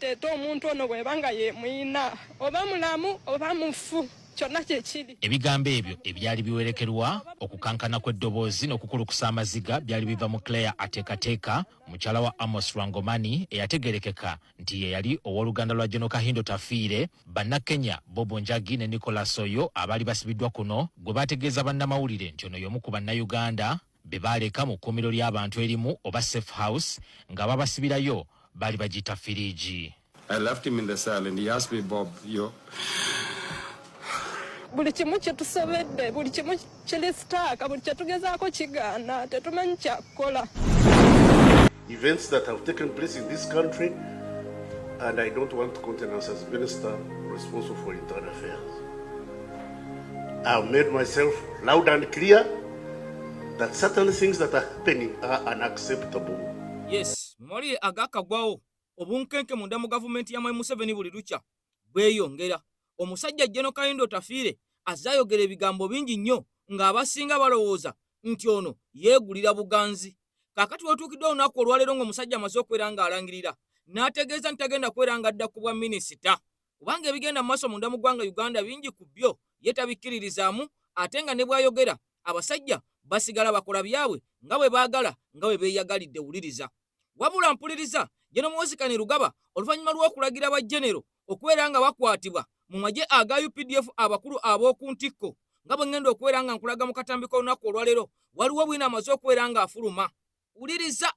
nteeta omuntu ono bwebanga ye mwina oba mulamu oba mufu kyonna kyekiri. Ebigambo ebyo ebyali biwerekerwa okukankana kw'eddoboozi n'okukulukusa amaziga byali biva mu Claire Ateekateeka, mukyala wa Amos Rwangomani eyategerekeka nti ye yali ow'oluganda lwa General Kahindo Tafiire. Bannakenya Bobo Njagi ne Nicholas Oyo abaali basibiddwa kuno gwe bategeeza bannamawulire nti ono y'omu ku bannayuganda be baaleka mu kkuumiro ly'abantu erimu oba safe house nga babasibirayo baali bagiyita Firiji. I left him in the cell and he asked me, Bob, buli kimu kyetusobedde buli kimu kiri sitaaka buli kyetugezaako kigaana tetumanyi kyakukola. Events that have taken place in this country, and I don't want to countenance as minister responsible for internal affairs. I've made myself loud and clear that certain things that are happening are unacceptable. Yes, mwali agakagwawo obunkenke munda mu gavumenti ya Museveni buli lucha bweyongera. Omusajja General Kahindo Tafiire azayogera ebigambo bingi nnyo ng'abasinga balowooza nti ono yeegulira buganzi. Kakati wetuukidde olunaku olwaleero ng'omusajja amaze okwera ng'alangirira n'ategeeza nti tagenda kwera ngadda ku bwa minisita kubanga ebigenda mu maaso munda mu ggwanga Uganda bingi ku byo ye tabikkiririzaamu, ate nga ne bw'ayogera abasajja basigala bakola byabwe nga bwe baagala nga bwe beeyagalidde. Wuliriza wabula mpuliriza General Muhoozi Kainerugaba oluvannyuma lw'okulagira bajjenero okubeera nga bakwatibwa mu magye aga UPDF abakulu ab'oku ntikko nga bwe ngenda okubeera nga nkulaga mu katambi k'olunaku olwaleero waliwo bwina amaze okubeera nga afuluma. Wuliriza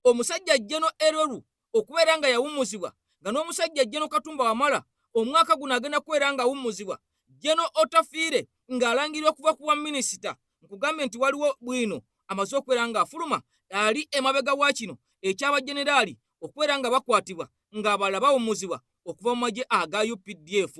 omusajja General Eroru okubeera nga yawummuzibwa nga n'omusajja General Katumba Wamala omwaka guno agenda kubeera nga awummuzibwa, General Otafiire ng'alangirirwa okuva ku bwa minisita. Nkugambye nti waliwo bwino amaze okubeera nga afuluma ali emabega wa kino eky'abajenerali okubeera nga bakwatibwa ng'abalala bawummuzibwa okuva mu magye aga UPDF.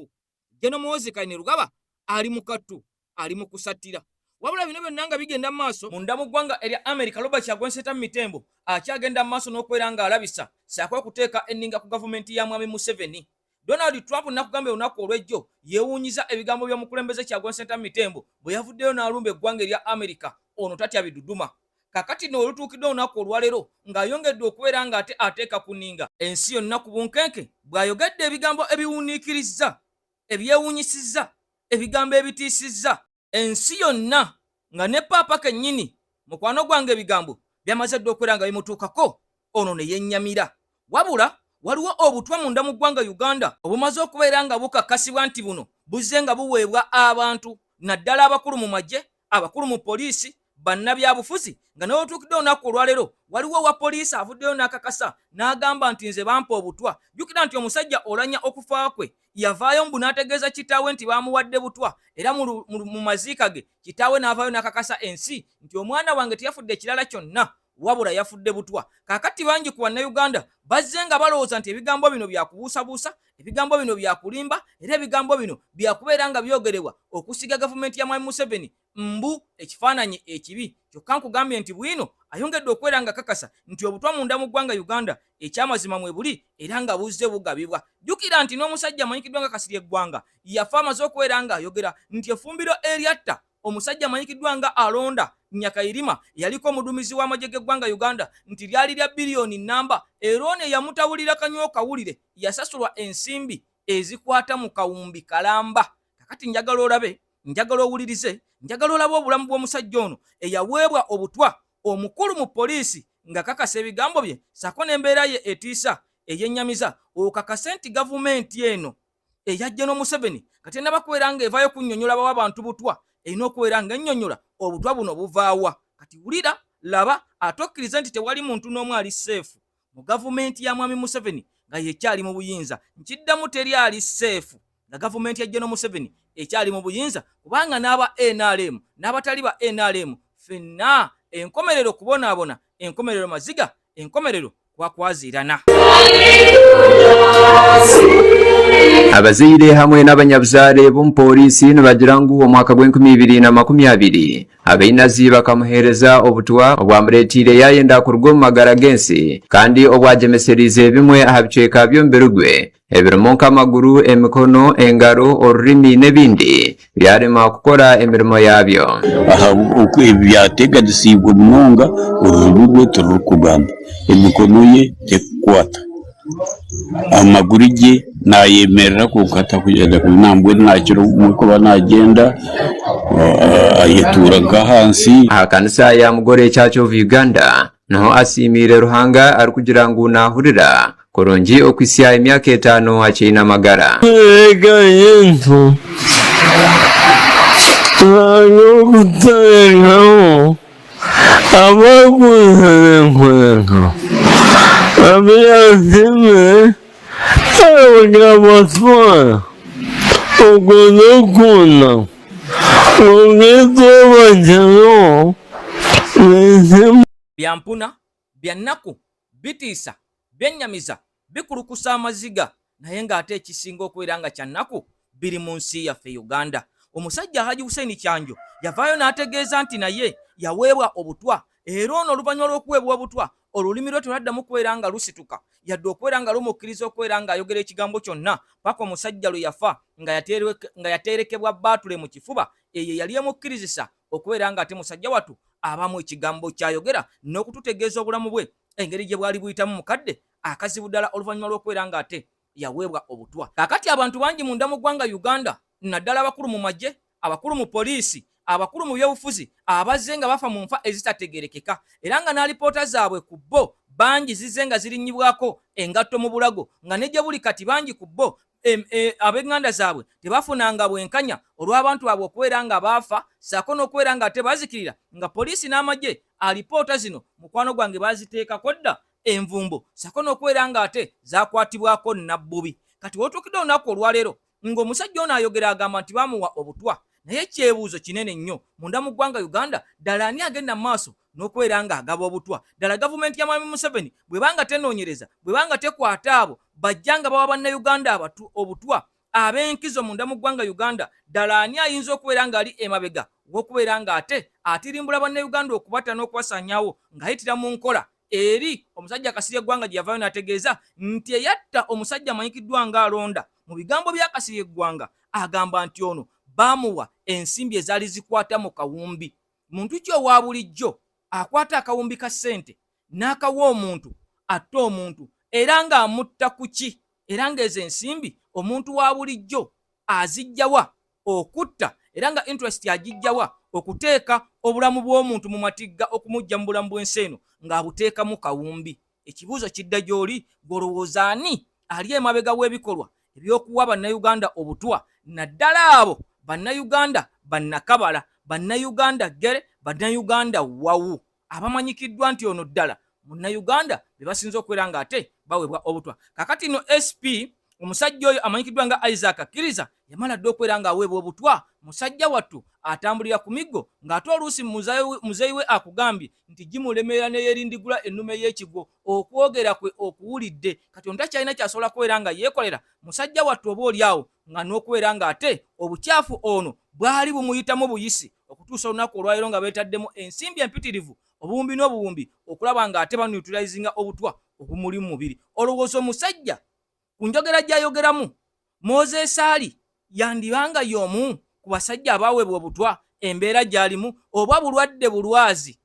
General Muhoozi Kainerugaba ali mu kattu, ali mu kusatira. Wabula bino byonna nga bigenda mu maaso munda mu ggwanga erya America, Robert Kyagulanyi Ssentamu Mitembo akyagenda mu maaso n'okubeera nga alabisa saako okuteeka enninga ku gavumenti ya Mwami Museveni. Donald Trump nakugambye olunaku olw'ejjo yeewuunyiza ebigambo by'omukulembeze Kyagulanyi Ssentamu Mitembo bwe yavuddeyo n'alumba eggwanga erya America. Ono tatya biduduma. Kakati n'olutuukidde olunaku olwaleero ng'ayongedde okubeera nga ate ateeka ku nninga ensi yonna ku bunkenke bw'ayogedde ebigambo ebiwuniikirizza, ebyewuunyisizza, ebigambo ebitiisizza ensi yonna, nga ne paapa kennyini mukwano gwange ebigambo byamaze dde okubeera nga bimutuukako, ono ne yennyamira. Wabula waliwo obutwa munda mu ggwanga Uganda obumaze okubeera nga bukakasibwa nti buno buzze nga buweebwa abantu, naddala abakulu mu magye, abakulu mu poliisi, bannabyabufuzi, nga n'otuukidde olunaku olwaleero waliwo owa poliisi avuddeyo n'akakasa n'agamba nti nze bampa obutwa. Jjukira nti omusajja olanya okufa kwe yavaayo mbu n'ategeeza kitaawe nti baamuwadde butwa, era mu maziika ge kitaawe n'avaayo n'akakasa ensi nti omwana wange teyafudde ekirala kyonna wabula yafudde butwa. Kakati bangi ku bannayuganda bazze nga balowooza nti ebigambo bino byakubuusabuusa, ebigambo bino byakulimba, era ebigambo bino byakubeera nga byogerebwa okusiga gavumenti ya Mwami Museveni mbu ekifaananyi ekibi. Kyokka nkugambye nti bwino ayongedde okubeera nga kakasa nti obutwa munda mu ggwanga Uganda ekyamazima mwe buli era nga buzze bugabibwa. Jjukira nti n'omusajja amanyikiddwa nga Kasirye Gwanga yafa amaze okubeera nga ayogera nti effumbiro eryatta omusajja amanyikiddwa nga Alonda Nyakairima yaliko omuduumizi w'amagye g'eggwanga Uganda nti lyali lya biliyoni namba, era ono eyamutawulira kanyo kawulire yasasulwa ensimbi ezikwata mu kawumbi kalamba. Kakati njagala olabe, njagala owulirize, njagala olabe obulamu bw'omusajja ono eyaweebwa obutwa omukulu mu poliisi nga kakasa ebigambo bye saako n'embeera ye etiisa ey'ennyamiza. Okakase nti gavumenti eno eya General Museveni kati ennaba kubeera nga evaayo kunnyonnyola bawa abantu butwa, erina okubeera nga ennyonnyola obutwa buno buvaawa. Kati wulira, laba, ate okkirize nti tewali muntu n'omu ali seefu mu gavumenti ya Mwami Museveni nga yekyali mu buyinza. Nkiddamu teri ali seefu nga gavumenti ya General Museveni ekyali mu buyinza, kubanga n'aba NRM n'abatali ba NRM ffenna enkomerero kubonaabona, enkomerero maziga, enkomerero kwakwaziirana. Abazaire hamwe n'abanyabuzaale b'omupoliisi nibagira ngu omwaka gw'2020 abainazi bakamuheereza obutwa obwamureetiire yayenda kuruga omu magara g'ensi kandi obwajemeserize bimwe aha bicweka by'omubiri gwe ebirimu nk'amaguru, emikono, engaro, orurimi n'ebindi byarema kukora emirimo yabyo. Aha byateganisiibwe munonga orurimi rwe turukugamba, emikono ye tekukwata, amaguru ge nayemerera kukata kugenda kunambwe nakiro mukuba nagenda ayetura hansi. Aha kanisa ya mugore Church of Uganda naho asimire Ruhanga ari kugira ngo nahurira korongi okwisya emyaka 5 akina magara. Ega yento Ayokutayengao Abakuzanenkwenka Abiyazime Ayokabaswana Okonokuna Okitobajano Byampuna, byannaku, bitiisa, byennyamiza, bikulukusa amaziga naye ng'ate ekisinga okubeera nga kyannaku biri mu nsi yaffe Uganda. Omusajja Haji Hussein Kyanjo yavaayo n'ategeeza nti naye yaweebwa obutwa era ono oluvannyuma lw'okuweebwa obutwa olulimi lwe teraddamu kubeera nga lusituka yadde okubeera nga lumukkiriza okubeera ng'ayogera ekigambo kyonna paka omusajja lwe yafa nga yaterekebwa baatule mu kifuba eyo yali emukkirizisa okubeera nga ate musajja wattu abamu ekigambo kyayogera n'okututegeeza obulamu bwe engeri gye bwali buyitamu mukadde akazibu ddala oluvannyuma lw'okubeera nga ate yaweebwa obutwa. Kaakati abantu bangi munda mu ggwanga Uganda naddala abakulu mu magye, abakulu mu poliisi, abakulu mu byobufuzi abazze nga bafa mu nfa ezitategerekeka era nga n'alipoota zaabwe ku bo bangi zizze nga zirinnyibwako engatto mu bulago nga ne gye buli kati bangi ku bo ab'eŋŋanda zaabwe tebafunanga bwenkanya olw'abantu baabwe okubeera nga baafa ssaako n'okubeera nga ate bazikirira nga poliisi n'amagye alipoota zino mukwano gwange baziteekako dda envumbo ssaako n'okubeera nga ate zakwatibwako nabbubi. Kati wotuukidde olunaku olwaleero ng'omusajja ono ayogera agamba nti bamuwa obutwa naye ekyebuuzo kinene nnyo munda mu ggwanga Uganda ddala ani agenda mu maaso n'okubeera nga agaba obutwa? Ddala gavumenti ya Mwami Museveni bwebanga tenoonyereza bwebanga tekwata abo bajja nga bawa bannayuganda obutwa ab'enkizo munda mu ggwanga Uganda, ddala ani ayinza okubeera ng'ali emabega w'okubeera nga ate atirimbula bannayuganda okubatta n'okubasaanyaawo ng'ayitira mu nkola eri omusajja Kasirye Gwanga gye yavaayo n'ategeeza nti eyatta omusajja amanyikiddwa ng'alonda mu bigambo bya Kasirye Gwanga agamba nti ono baamuwa ensimbi ezaali zikwata mu kawumbi. Muntu ki owa bulijjo akwata akawumbi ka ssente n'akawa omuntu atta omuntu era ng'amutta ku ki era ng'ezo ensimbi omuntu wa bulijjo azijjawa okutta era nga interest agijjawa okuteeka obulamu bw'omuntu mu matigga okumujja mu bulamu bw'ensi eno ng'abuteeka mu kawumbi. Ekibuuzo kidda gy'oli gw'olowooza ani ali emabega w'ebikolwa eby'okuwa bannayuganda obutwa naddala abo bannayuganda bannakabala bannayuganda gere bannayuganda wawu abamanyikiddwa nti ono ddala munnayuganda be basinza okubeera nga ate baweebwa obutwa. Kakati no SP omusajja oyo amanyikiddwa nga Isaac Kiriza yamala dde okubeera nga aweebwa obutwa. Musajja wattu atambulira ku miggo ng'ate oluusi muzeeyi we akugambye nti gimulemerera neyeerindigula ennume y'ekigo okwogera kwe okuwulidde kati ono takyalina kyasobola kubeera nga yeekolera musajja wattu oba oli awo nga n'okubeera nga ate obukyafu ono bwali bumuyitamu buyisi okutuusa olunaku olwaleero nga beetaddemu ensimbi empitirivu obuwumbi n'obuwumbi okulaba nga ate banuutirayizinga obutwa obumuli mu mubiri. Olowooza omusajja ku njogera gy'ayogeramu Moses Ali yandibanga y'omu ku basajja abaaweebwa obutwa embeera gy'alimu oba bulwadde bulwazi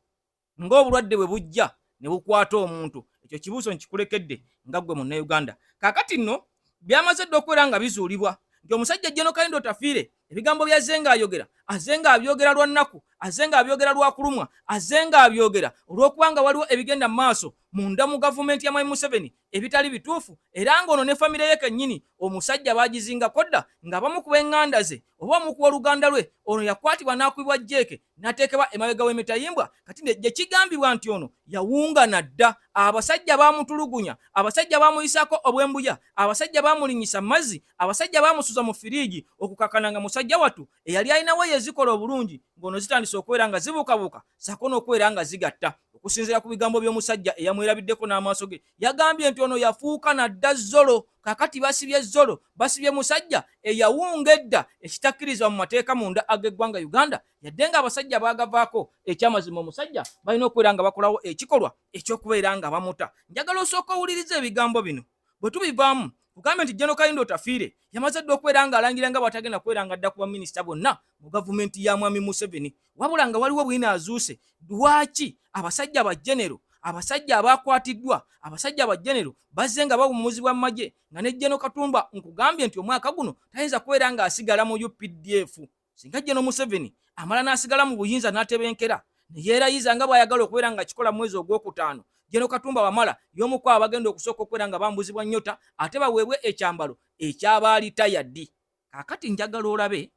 ng'obulwadde bwe bujja ne bukwata omuntu? Ekyo kibuuzo nkikulekedde nga ggwe munnayuganda. Kaakati nno byamaze dde okubeera nga bizuulibwa nti omusajja Gen. Kayindo Otafiire ebigambo byazze ng'ayogera azze ng'abyogera lwa nnaku azze ng'abyogera lwa kulumwa azze ng'abyogera olw'okubanga waliwo ebigenda mu maaso munda mu gavumenti ya Mwami Museveni ebitali bituufu era ng'ono ne famire ye kennyini omusajja baagizingako dda ng'abamu ku b'eŋŋanda ze oba omu ku oluganda lwe ono yakwatibwa n'akubibwa jjeeke n'ateekebwa emabega w'emitayimbwa. Kati gye kigambibwa nti ono yawungana dda abasajja baamutulugunya abasajja baamuyisaako obwembuya abasajja baamulinnyisa mazzi abasajja baamusuza mu firiigi okukakana nga musajja wattu eyali alinawo yezikola obulungi ng'ono zitandise okubeera nga zibuukabuuka ssaako n'okubeera nga zigatta. Okusinziira ku bigambo by'omusajja eyamwerabiddeko n'amaaso ge yagambye nti ono yafuuka nadda zolo. Kakati basibye zolo basibye musajja eyawunga edda ekitakkiriza mu mateeka munda ag'eggwanga Uganda yadde nga abasajja baagavaako ekyamazima omusajja balina okubeera nga bakolawo ekikolwa eky'okubeera nga bamuta. Njagala osooka owuliriza ebigambo bino bwe tubivaamu kugambe nti Gen. Kayindo Otafiire yamaze dde okubeera nga alangira nga bw'atagenda kubeera nga adda ku baminisita bonna mu gavumenti ya Mwami Museveni wabula nga waliwo bwina azuuse. Lwaki abasajja abajenero abasajja abakwatiddwa abasajja abajenero bazze nga bawummuzibwa mu magye nga ne General Katumba nkugambye nti omwaka guno tayinza kubeera nga asigala mu UPDF singa General Museveni amala n'asigala mu buyinza n'atebenkera ne yeerayiza nga bw'ayagala okubeera nga kikola mwezi ogwokutaano General Katumba wamala y'omuko abagenda okusooka okubeera nga bambuzibwa nnyota ate baweebwe ekyambalo ekyabaali tayaddi. Kaakati njagala olabe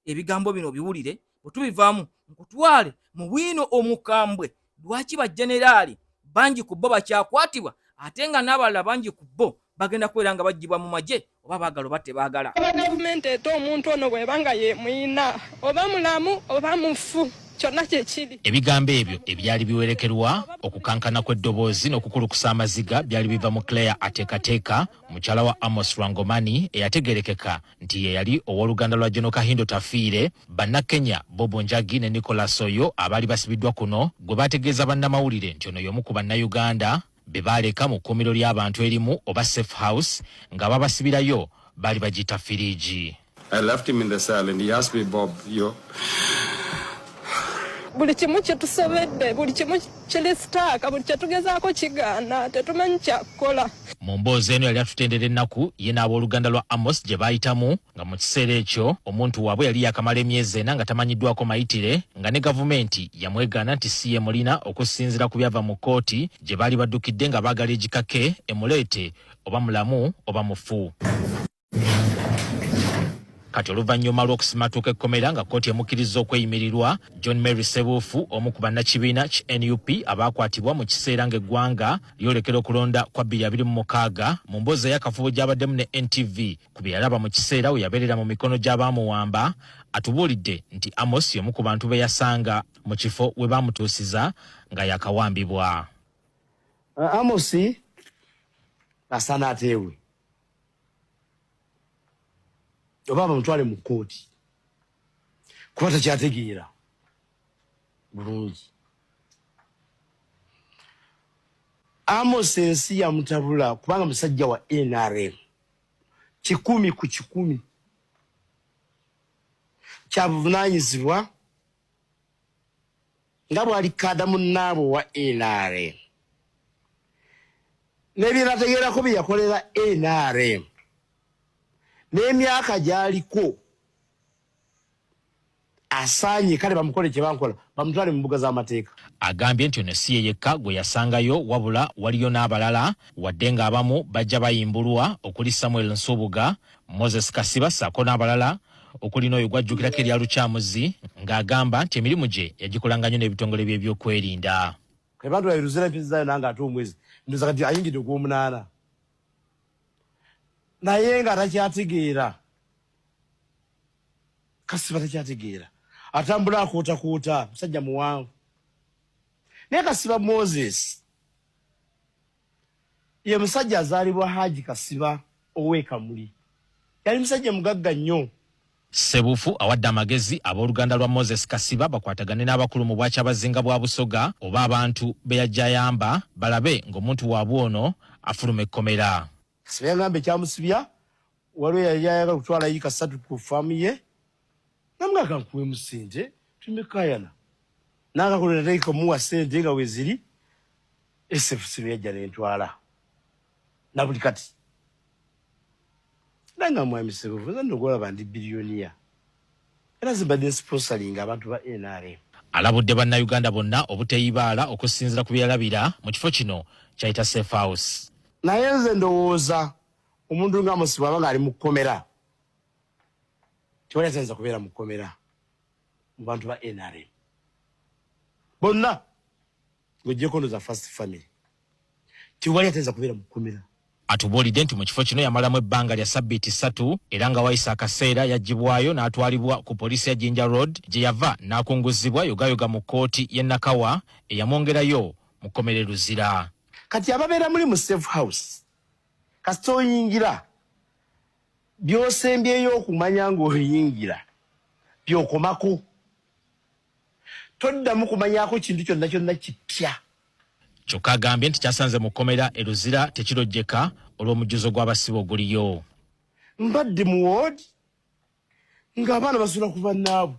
ebigambo bino biwulire bwe tubivaamu nkutwale mu bwino omukambwe lwaki bajenerali bangi ku bo bakyakwatibwa ate nga n'abalala bangi ku bo bagenda kubeera nga baggyibwa mu magye oba baagala oba tebaagala. Gavumenti ete omuntu ono bw'ebanga ye muyina oba mulamu oba mufu kyonna kyekiri. Ebigambo ebyo ebyali biwerekerwa okukankana kw'eddoboozi n'okukulukusa amaziga byali biva mu Claire Ateekateeka mukyala wa Amos Lwangomani eyategerekeka nti ye yali ow'oluganda lwa General Kahindo Tafiire. Bannakenya Bobo Njagi ne Nicholas Oyo abaali basibiddwa kuno gwe baategeeza bannamawulire nti ono y'omu ku bannayuganda be baaleka mu kkuumiro ly'abantu erimu oba safe house nga babasibirayo baali bagiyita Firiji. I left him in the cell and he asked me, Bob, buli kimu kyetusobedde buli kimu kiri sitaaka buli kyetugezaako kigaana tetumanyi kyakukola. Mu mboozi eno yali atutendera ennaku ye n'abooluganda lwa Amos gye baayitamu nga mu kiseera ekyo omuntu waabwe yali yakamala emyezi 4 nga tamanyiddwako mayitire nga ne gavumenti yamwegaana nti si ye mulina okusinziira ku byava mu kkooti gye baali baddukidde nga baagala egikake emuleete oba mulamu oba mufu. Kati oluvannyuma lw'okusimatuuka ekkomera nga kkooti emukkiriza okweyimirirwa, John Mary Sebuufu omu ku bannakibiina ki NUP abaakwatibwa mu kiseera ng'eggwanga lyolekera okulonda kwa 2026 mu mboozi ey'akafubo gy'abaddemu ne NTV ku bye yalaba mu kiseera we yabeerera mu mikono gy'abaamuwamba atubuulidde nti Amos y'omu ku bantu be yasanga mu kifo we baamutuusiza nga yakawambibwa. Amos asana ateewe oba bamutwale mu kkooti kuba takyategeera bulungi. Amos ensi yamutabula kubanga musajja wa NRM 100 ku 100 kyabuvunaanyizibwa nga bw'ali kaada munnaabo wa NRM n'ebyenategeerako bye yakolera NRM n'emyaka gy'aliko asaanye kale bamukole kye bankola bamutwale mu mbuga z'amateeka. Agambye nti ono si ye yekka gwe yasangayo wabula waliyo n'abalala wadde ng'abamu bajja bayimbulwa okuli Samuel Nsubuga, Moses Kasiba ssaako n'abalala okuli n'oyo gwajjukirako erya Lukyamuzi ng'agamba nti emirimu gye yagikolanga nnyo n'ebitongole bye by'okwerinda. Kale bantu bayiruzira empisi zaayo nange ate omwezi ndoza kati ayingidde ogw'omunaana naye nga takyategeera. Kasiba takyategeera atambula akootakoota musajja muwanvu naye Kasiba Moses ye musajja azaalibwa Haji Kasiba ow'Ekamuli yali musajja mugagga nnyo. Sebuufu awadde amagezi abooluganda lwa Moses Kasiba bakwatagane n'abakulu mu bwakyabazinga bwa Busoga oba abantu be yajja ayamba balabe ng'omuntu waabwe ono afuluma ekkomera. Kasiba yagamba ekyamusibya waliwo yali ayagala kutwala yiika 3 ku faamu ye namugamba nkuwemu ssente tumekayana n'akakolera teeka muwa ssente nga weeziri Sebuufu yajja n'entwala na buli kati nanga mwami Sebuufu nze nogolaba ndi biliyoniya era zimbadde sponsoring abantu ba NRM. Alabudde bannayuganda bonna obuteeyibaala okusinziira ku byalabira mu kifo kino kyayita safe house. Naye nze ndowooza omuntu nga Amos bw'aba ali mu kkomera tiwali atayinza kubeera mu kkomera mu bantu ba NRM bonna ng'oggyeko ndoza first family tiwali atayinza kubeera mu kkomera. Atubuulidde nti mu kifo kino yamalamu ebbanga lya ssabbiiti 3 era nga wayisa akaseera yaggyibwayo n'atwalibwa ku poliisi ya Jinja Road gye yava n'akunguzibwa yogayoga mu kkooti y'e Nakawa eyamwongerayo mu kkomera Luzira. Kati ababeera muli mu safe house kasita oyingira by'osembyeyo okumanya ng'oyingira by'okomako toddamu kumanyako kintu kyonna kyonna kipya. Kyokka agambye nti kyasanze mu kkomera Luzira tekirojjeka olw'omujjuzo gw'abasibe oguliyo. Mbadde mu woodi ng'abaana basula ku bannaabwe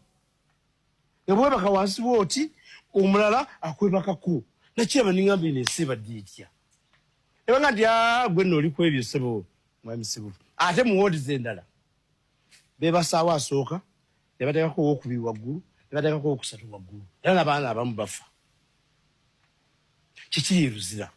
nga bwebaka wansi bw'oti omulala akwebakako Nachiraba ningambe nesiba ditya. Ebanga ndya gwe noli kwebyo sebo mwami sibu. Ate mu wodi zendala. Beba sawa asooka, ne bateekako okubiri waggulu, ne bateekako okusatu waggulu. Era n'abaana abamu bafa. Kiki ruzira.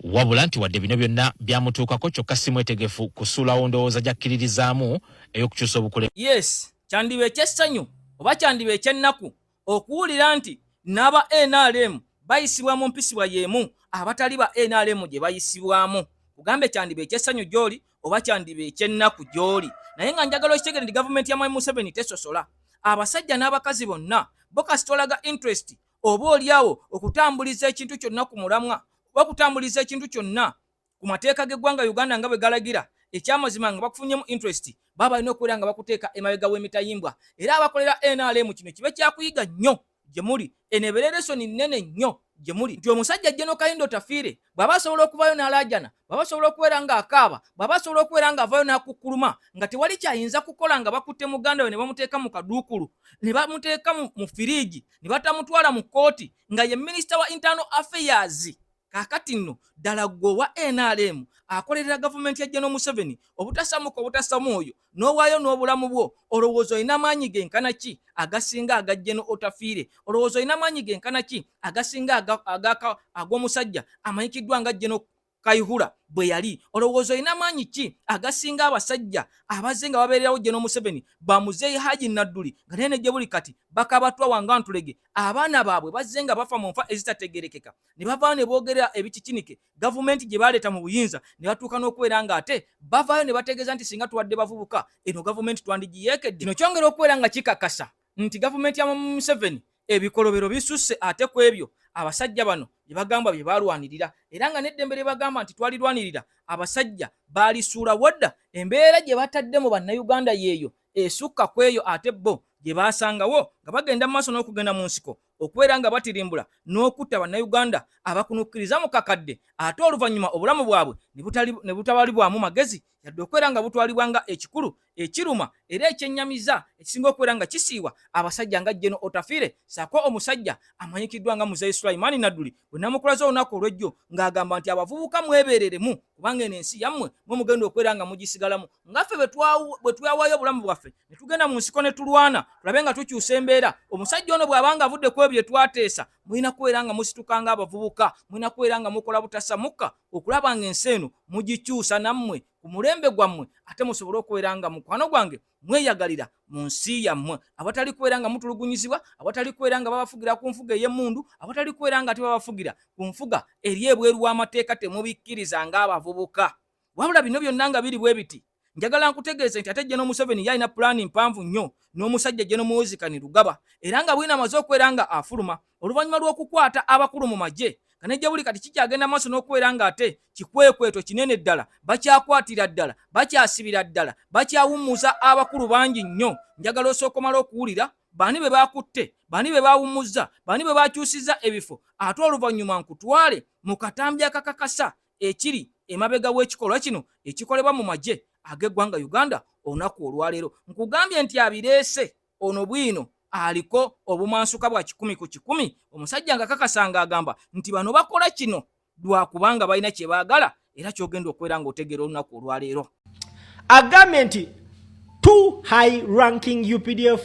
Wabula nti wadde bino byonna byamutuukako kyokka si mwetegefu kusuulawo ndowooza gy'akkiririzaamu ey'okukyusa obukule. Yes, kyandiba ekyessanyu oba kyandiba ekyennaku okuwulira nti n'aba NRM bayisibwamu mpisibwa y'emu abatali ba NRM gye bayisibwamu. Kugambe kyandiba ekyessanyu gy'oli oba kyandiba ekyennaku gy'oli. Naye nga njagala okitegere nti gavumenti ya Mwai Museveni tesosola. Abasajja n'abakazi bonna bo kasitolaga interest oba oliawo okutambuliza ekintu kyonna ku mulamwa okutambuliza ekintu kyonna ku mateeka g'eggwanga Uganda nga bwe galagira ekyamazima nga bakufunyemu interest baba balina okubeera nga bakuteeka emabega w'emitayimbwa. Era abakolera NRM kino kibe kyakuyiga nnyo gye muli, enebereressoni nnene nnyo gye muli nti omusajja General Kayindo Tafiire bw'aba asobola okuvayo n'alaajana, bw'aba asobola okubeera ng'akaaba, bw'aba asobola okubeera ng'avayo n'akukkuluma nga tewali kyayinza kukola nga bakutte muganda we ne bamuteeka mu kaduukulu, ne bamuteeka mu firiigi, ne batamutwala mu kkooti nga ye Minister wa Internal Affairs. Kaakati nno ddala gwe wa NRM akolerera gavumenti ya General Museveni obutasamuka obutasamu oyo n'owaayo n'obulamu bwo, olowooza olina maanyi genkana ki agasinga aga General Tafiire? Olowooza olina maanyi genkana ki agasinga ag'omusajja amanyikiddwa nga General Kayihura bwe yali? Olowooza olina maanyi ki agasinga abasajja abazze nga babeererawo General Museveni bamuzeeyi Haji Nadduli nga nene gye buli kati bakabatwa wanga ntulege abaana baabwe bazze nga bafa mu nfa ezitategerekeka ne bavaayo ne boogera ebikikinike gavumenti gye baleeta mu buyinza ne batuuka n'okubeera nga ate bavaayo ne bategeeza nti singa tuwadde bavubuka eno gavumenti twandigiyeekedde. Kino kyongera okubeera nga kikakasa nti gavumenti ya Museveni ebikolobero bisusse ate ku ebyo abasajja bano bye bagamba bye balwanirira, era nga n'eddembe lye bagamba nti twalirwanirira abasajja baalisuula wadda embeera gye batadde mu bannayuganda yeeyo esukka ku eyo ate bo gye baasangawo nga bagenda mu maaso n'okugenda mu nsiko okubeera nga batirimbula n'okutta bannayuganda abakunukkiriza mu kakadde ate oluvannyuma obulamu bwabwe ne butabalibwamu magezi yadde okubeera nga butwalibwa nga ekikulu ekiruma era ekyennyamiza ekisinga okubeera nga kisiiwa abasajja nga General Tafiire saako omusajja amanyikiddwa nga Muzeeyi Sulaiman Nadduli bwe namukulaza olunaku olw'ejjo ng'agamba nti abavubuka mwebeereremu kubanga eno ensi yammwe mwe mugenda okubeera nga mugisigalamu ngaffe bwe twawaayo obulamu bwaffe ne tugenda mu nsiko ne tulwana tulabe nga tukyusa embeera. Omusajja ono bw'abanga avudde ku ebyo twateesa mulina kubeera nga musituka ng'abavubuka, mulina kubeera nga mukola butasamuka okulaba nga ensi eno mugikyusa nammwe ku mulembe gwammwe ate musobole okubeera nga mukwano gwange mweyagalira mu nsi yammwe, abatali kubeera nga mutulugunyizibwa, abatali kubeera nga babafugira ku nfuga ey'emmundu, abatali kubeera nga tebabafugira ku nfuga eri ebweru w'amateeka temubikkiriza ng'abavubuka. Wabula bino byonna nga biri bwe biti njagala nkutegeeze nti ate General Museveni yalina pulaani mpanvu nnyo n'omusajja General Muhoozi Kainerugaba era nga bwina amaze okubeera nga afuluma oluvannyuma lw'okukwata abakulu mu magye nga nejja buli kati kikyagenda maaso n'okubeera nga ate kikwekweto kinene ddala bakyakwatira ddala bakyasibira ddala bakyawummuza abakulu bangi nnyo. Njagala osooka omala okuwulira bani be bakutte, bani be bawummuzza, bani be bakyusizza ebifo ate oluvannyuma nkutwale mu katambi akakakasa ekiri emabega w'ekikolwa kino ekikolebwa mu magye ag'eggwanga Uganda olunaku olwaleero. Nkugambye nti abireese ono bwino aliko obumansuka bwa 100 ku 100. Omusajja nga kakasanga agamba nti bano bakola kino lwakubanga balina kye baagala era kyogenda okubeera ng'otegeera olunaku olwaleero. Agambye nti two high ranking UPDF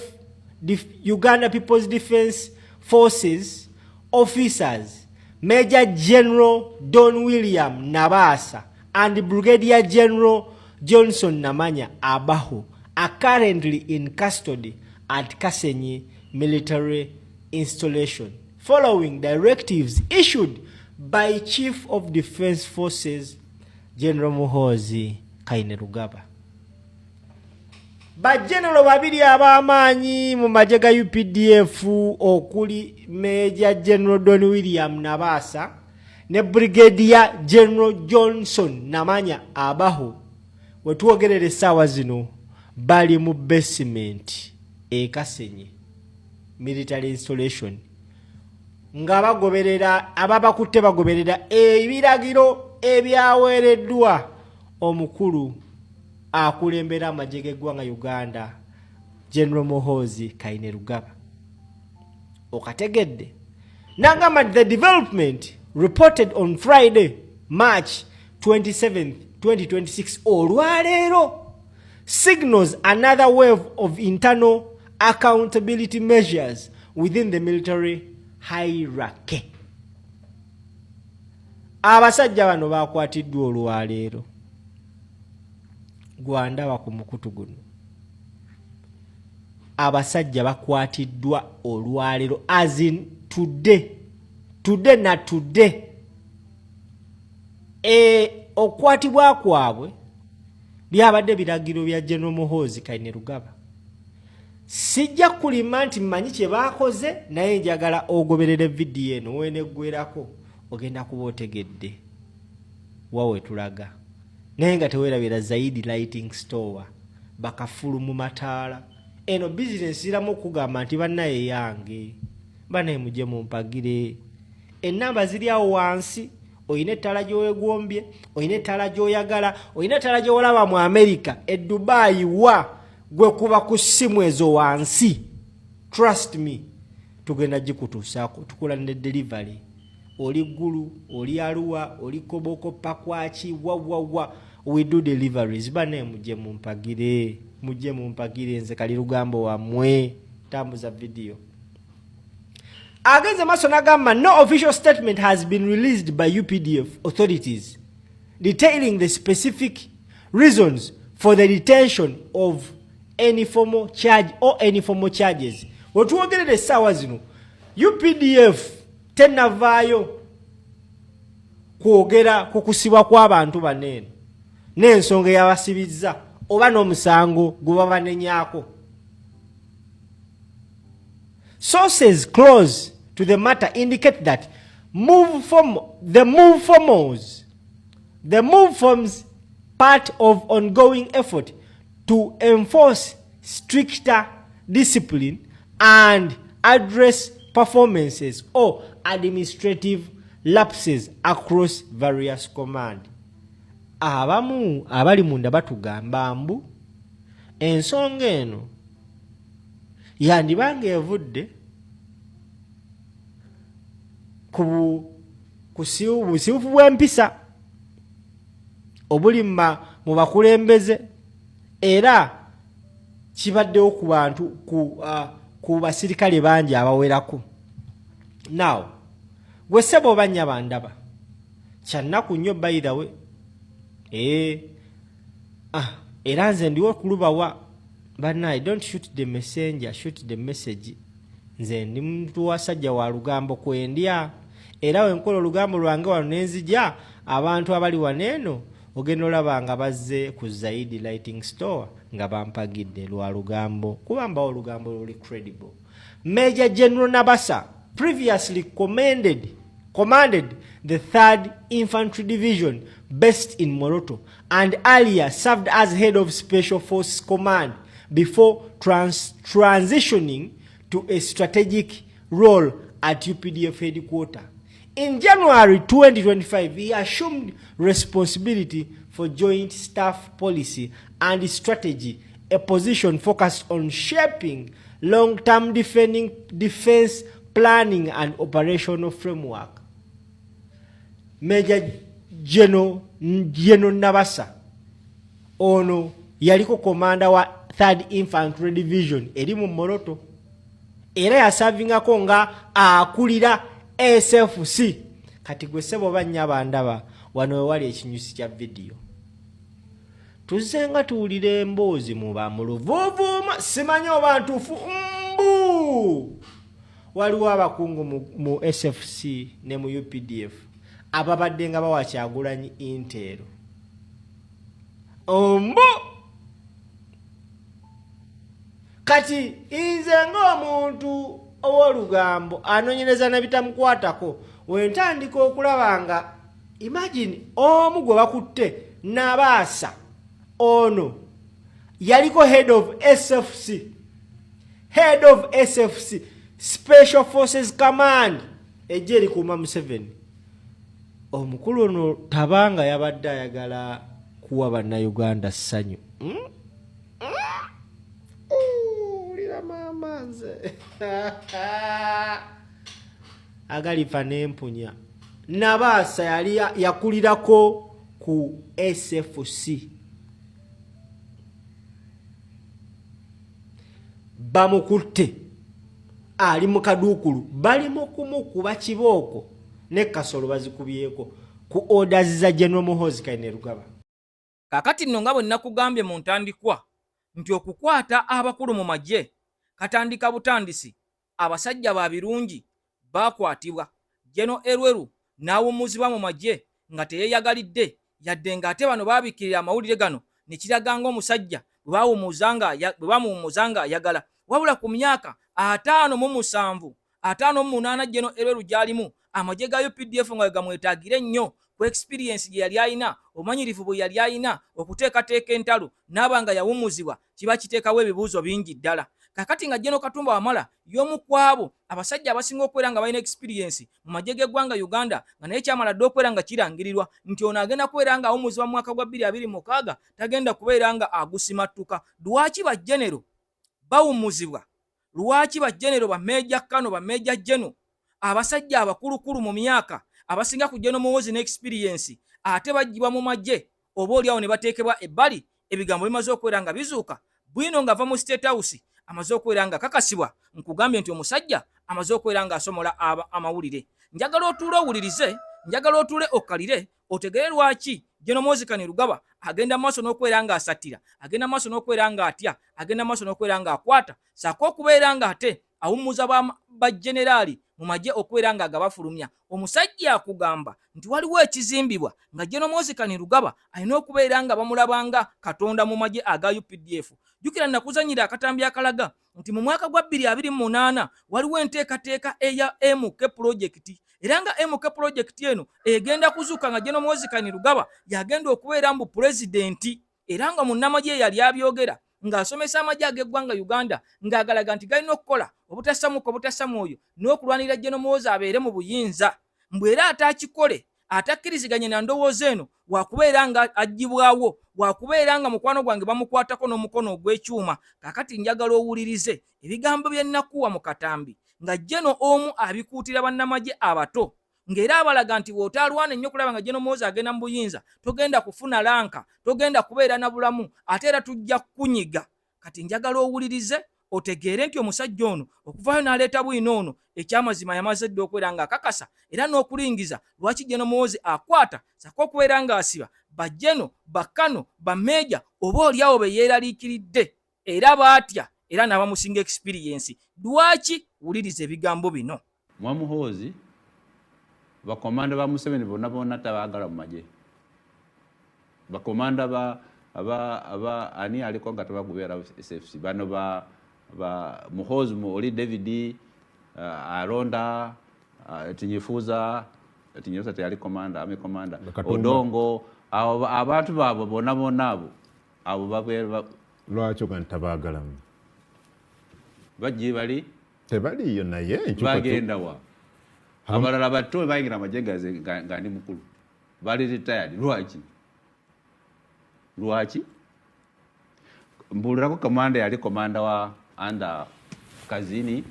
Uganda People's Defence Forces officers, Major General Don William Nabasa and Brigadier General Johnson Namanya Abahu, are currently in custody at Kasenyi military installation following directives issued by Chief of Defence Forces General Muhoozi Kainerugaba. Bajenero babiri ab'amaanyi mu magye ga UPDF okuli Major General Don William Nabasa ne Brigadier General Johnson Namanya Abahu wetwogerera essaawa zino bali mu basement Kasenyi military installation nga bagoberera ababakutte bagoberera ebiragiro ebyaweereddwa omukulu akulembera amagye g'eggwanga Uganda General Muhoozi Kainerugaba. Okategedde nangamba the development reported on Friday, March 27th, 2026, olwaleero, signals another wave of internal accountability measures within the military hierarchy. Abasajja bano bakwatiddwa olwaleero. Gwandaba ku mukutu guno. Abasajja bakwatiddwa olwaleero, as in today na today. Okwatibwa kwabwe byabadde biragiro bya General Muhoozi Kainerugaba. Sijja kulima nti mmanyi kye baakoze, naye njagala ogoberere video eno weneggwerako ogenda kuba otegedde wawe tulaga. Naye nga teweerabira Zaidi Lighting Store bakafulu mu mataala. Eno business iramu okugamba nti bannaye yange, bannaye mujje mumpagire. Ennamba ziri awo wansi. Oyina ettala gy'owegombye, oyina ettala gy'oyagala, oyina ettala gy'olaba mu America, Dubai wa gwe kuba ku ssimu ezo wansi. Trust me, tugenda gikutuusaako, tukola ne delivery. Oli Gulu, oli Arua, oli Koboko, Pakwaki, wa. We do deliveries. Bane mujje mumpagire, nze Kali Lugambo wammwe. Tambuza video. Against the Masonagama, no official statement has been released by UPDF authorities detailing the specific reasons for the detention of any formal charge or any formal charges. Wetuogerere sawa zino, UPDF tenavayo kwogera ku kusibwa kw'abantu banene n'ensonga y'abasibizza oba n'omusango gwe babanenyaako. Sources close to the matter indicate that the move forms part of ongoing effort to enforce stricter discipline and address performances or administrative lapses across various commands. Abamu abali munda batugamba mbu ensonga eno yandibange evudde ku busibufu bw'empisa obuli mu bakulembeze, era kibaddewo ku bantu ku basirikale bangi abawerako. Now gwe ssebo oba nnya bandaba kyannaku nnyo by the way. Era nze ndiwo kulubawa bannaye, don't shoot the messenger, shoot the message. Nze ndi muntu wasajja wa Lugambo kwendya, era wenkola olugambo lwange wano nenzija abantu abali waneeno ogenda olaba nga bazze ku Zaidi Lighting Store nga bampagidde lwa Lugambo, kubamba olugambo luli credible. Major General Nabasa previously commanded the 3rd Infantry Division based in Moroto and earlier served as head of Special Forces Command before transitioning to a strategic role at UPDF headquarters. In January 2025, he assumed responsibility for Joint Staff Policy and Strategy, a position focused on shaping long-term defense planning and operational framework. Major General Nabasa ono yaliko komanda wa 3rd Infantry Division eri mu Moroto, era yasavingako nga akulira SFC. Kati gwe ssebo bannya bandaba wano wewali ekinyusi kya video. Tuzenga tuwulira emboozi muba mu luvuuvuuma, simanyi oba ntuufu mbu. Waliwo abakungu mu SFC ne mu UPDF ababadde nga bawa Kyagulanyi intero. Ombo kati nze ng'omuntu ow'olugambo anoonyereza na bitamukwatako, wentandika okulaba nga imagine omu gwe bakutte Nabaasa ono yaliko head of SFC Special Forces Command ejje likuuma Museveni. Omukulu ono tabanga yabadde ayagala kuwa bannayuganda ssanyu. Ulira mama nze agalifa n'empunya Nabaasa yali yakulirako ku SFC. Bamukutte ali mu kaduukulu bali mu kumukuba kibooko ne Kasolo bazikubyeko ku orders za General Muhoozi Kainerugaba. Kakati nno nga bwe nakugambye mu ntandikwa nti okukwata abakulu mu magye katandika butandisi abasajja ba birungi bakwatibwa General Elweru n'awummuzibwa mu magye nga teyeeyagalidde yadde ng'ate bano baabikirira amawulire gano ne kiraga ng'omusajja bwe bamuwummuzanga ayagala. Wabula ku myaka 57 58 General Elweru gy'alimu amagye ga UPDF nga gamwetaagire nnyo ku experience gye yali alina omanyirivu bwe yali alina okuteekateeka entalo n'abanga yawummuzibwa kiba kiteekawo ebibuuzo bingi ddala. Kakati nga General Katumba Wamala y'omu kwabo abasajja abasinga okubeera nga balina experience mu magye g'eggwanga Uganda nga naye kyamala dde okubeera nga kirangirirwa nti ono agenda kubeera nga awummuzibwa mu mwaka gwa 2026 tagenda kubeera nga agusimattuka. Lwaki bajjenero bawummuzibwa? Lwaki bajjenero bameeja Kano bameeja Jeno abasajja abakulukulu mu myaka abasinga ku General Muhoozi ne experience ate bajjibwa mu magye oba oliawo ne bateekebwa ebbali ebigambo bimaze okubeera nga bizuuka? Bwino nga va mu State House amaze okubeera nga kakasibwa nkugambye nti omusajja amaze okubeera nga asomola amawulire. Njagala otuule owulirize, njagala otuule okkalire otegere lwaki General Muhoozi Kainerugaba agenda maaso n'okubeera nga asatira, agenda maaso n'okubeera nga atya, agenda maaso n'okubeera nga akwata, saako okubeera nga ate awummuza bajjeneraali mu magye okubeera nga agabafulumya. Omusajja akugamba nti waliwo ekizimbibwa nga General Muhoozi Kainerugaba alina okubeera nga bamulabanga Katonda mu magye aga UPDF. Jukira nakuzanyira akatambi akalaga nti mu mwaka gwa 2028 waliwo enteekateeka eya MK project era nga MK project eno egenda kuzuka nga General Muhoozi Kainerugaba yagenda okubeera mbu pulezidenti era nga munnamagye yali abyogera ng'asomesa amagye ag'eggwanga Uganda ng'agalaga nti galina okukola obutasamu oyo n'okulwanira General Muhoozi abeere mu buyinza mbwe era atakikole atakkiriziganye na ndowooza eno wakubeera nga agibwawo wakubeera nga mukwano gwange bamukwatako n'omukono ogw'ekyuma. Kakati njagala owulirize ebigambo bye nnakuwa mu katambi nga Jeno omu abikuutira bannamagye abato ng'era abalaga nti w'otaalwana ennyo okulaba nga General Muhoozi agenda mu buyinza togenda kufuna lanka, togenda kubeera na bulamu, ate era tujja kunyiga. Kati njagala owulirize otegeere nti omusajja ono okuvaayo n'aleeta bwino ono ekyamazima yamaze dde okubeera nga akakasa era n'okulingiza lwaki General Muhoozi akwata sako okubeera nga asiba bajjeno bakano bameeja oba oliawo be yeeraliikiridde era baatya era n'abamusinga experience. Lwaki? Wuliriza ebigambo bino. Muhoozi bakomanda ba Museveni bonna tabaagala mu magye. Bakomanda aba ani aliko nga tabagubeera SFC bano ba Muhoozi oli David Aronda Tinyifuza teyali komanda ame komanda Odongo abantu baabo bonna abo babeera. Lwaki nga tabaagalamu? Bajje bali tebaliyo naye bagenda wa abalala bato bayingira amajye nga ndi mukulu bali retired. Lwaki? Mbulirako komanda yali komanda wa anda Kazini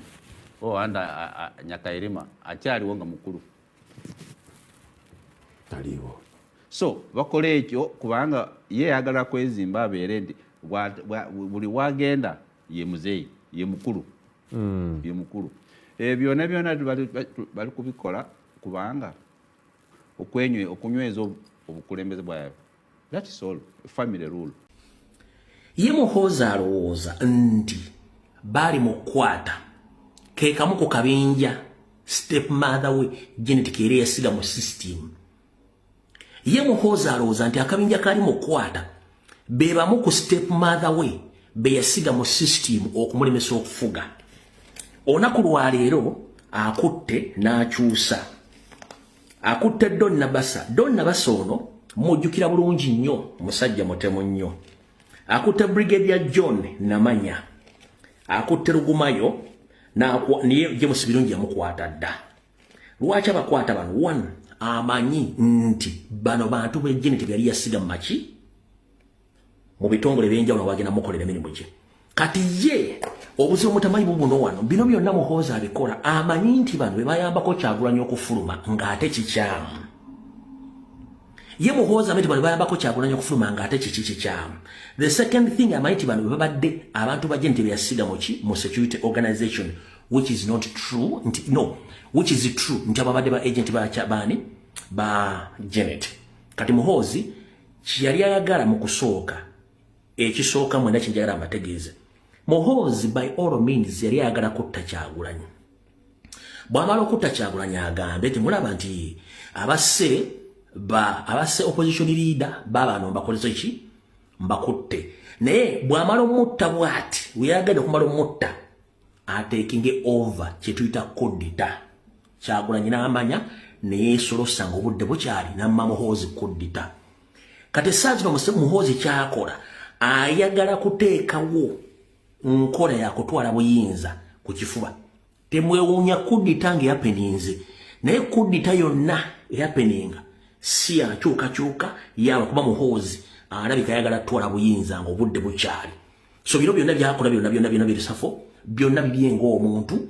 o anda Nyakairima akyaliwo nga mukulu taliwo. So bakole ekyo kubanga ye yagala kwezimba abeere ndi buli wagenda ye muzeeyi ye mukulu ye mukulu. Byonna byonna bali kubikola kubanga okunyweza obukulembeze bwayo. That is all. Family rule. Ye Muhoozi alowooza nti bali mukwata ke kamu ku kabinja step mother we genetic era yasiga mu system. Ye Muhoozi alowooza nti akabinja kali mukwata beba mu ku step mother we be yasiga mu system okumulemesa okufuga. Onaku lwa leero akutte n'akyusa. Akutte Donna Bassa ono mujjukira bulungi nnyo musajja mutemu nnyo. Akutte Brigadier John Namanya. Akutte Lugumayo niye James Birungi yamukwata dda. Lwaki abakwata bano? One, amanyi nti bano bantu b'ejjeneti yali yasiga maki mu bitongole by'enjawulo bagenda mukolera emirimu gye. kati ye obuzibu mutamanyi bubuno wano bino byonna Muhoozi abikola amanyi nti bano be bayambako Kyagulanyi okufuluma ng'ate kikyamu. Ye Muhoozi amanyi nti bano bayambako Kyagulanyi okufuluma ng'ate kikyamu. The second thing amanyi nti bano babadde abantu bajje nti beyasiga mu security organization, which is not true. Which is true nti ababadde ba agent ba Janet. Kati Muhoozi kiyali ayagala mu kusooka ekisooka mwenda kinjagala amategeeze. Muhoozi by all means yali ayagala kutta Kyagulanyi. Bw'amala okutta Kyagulanyi agambe nti mulaba nti abase opposition leader bano mbakoleza ki mbakutte. Naye bw'amala omutta bw'ati weyagadde okumala omutta taking over kye tuyita kudita. Kyagulanyi n'amanya neyeesolosa ng'obudde bukyali n'amma Muhoozi kudita. Kati saazino Muhoozi kyakola ayagala kuteekawo nkola ya kutwala buyinza ku kifuba. Temwewuunya kudita ng'eyapeninze, naye kudita yonna eyapeninga si yakyukakyuka yaba kuba Muhoozi alabika ayagala twala buyinza ng'obudde bukyali. So bino byonna byakola byonna birisafo byonna bibyenga omuntu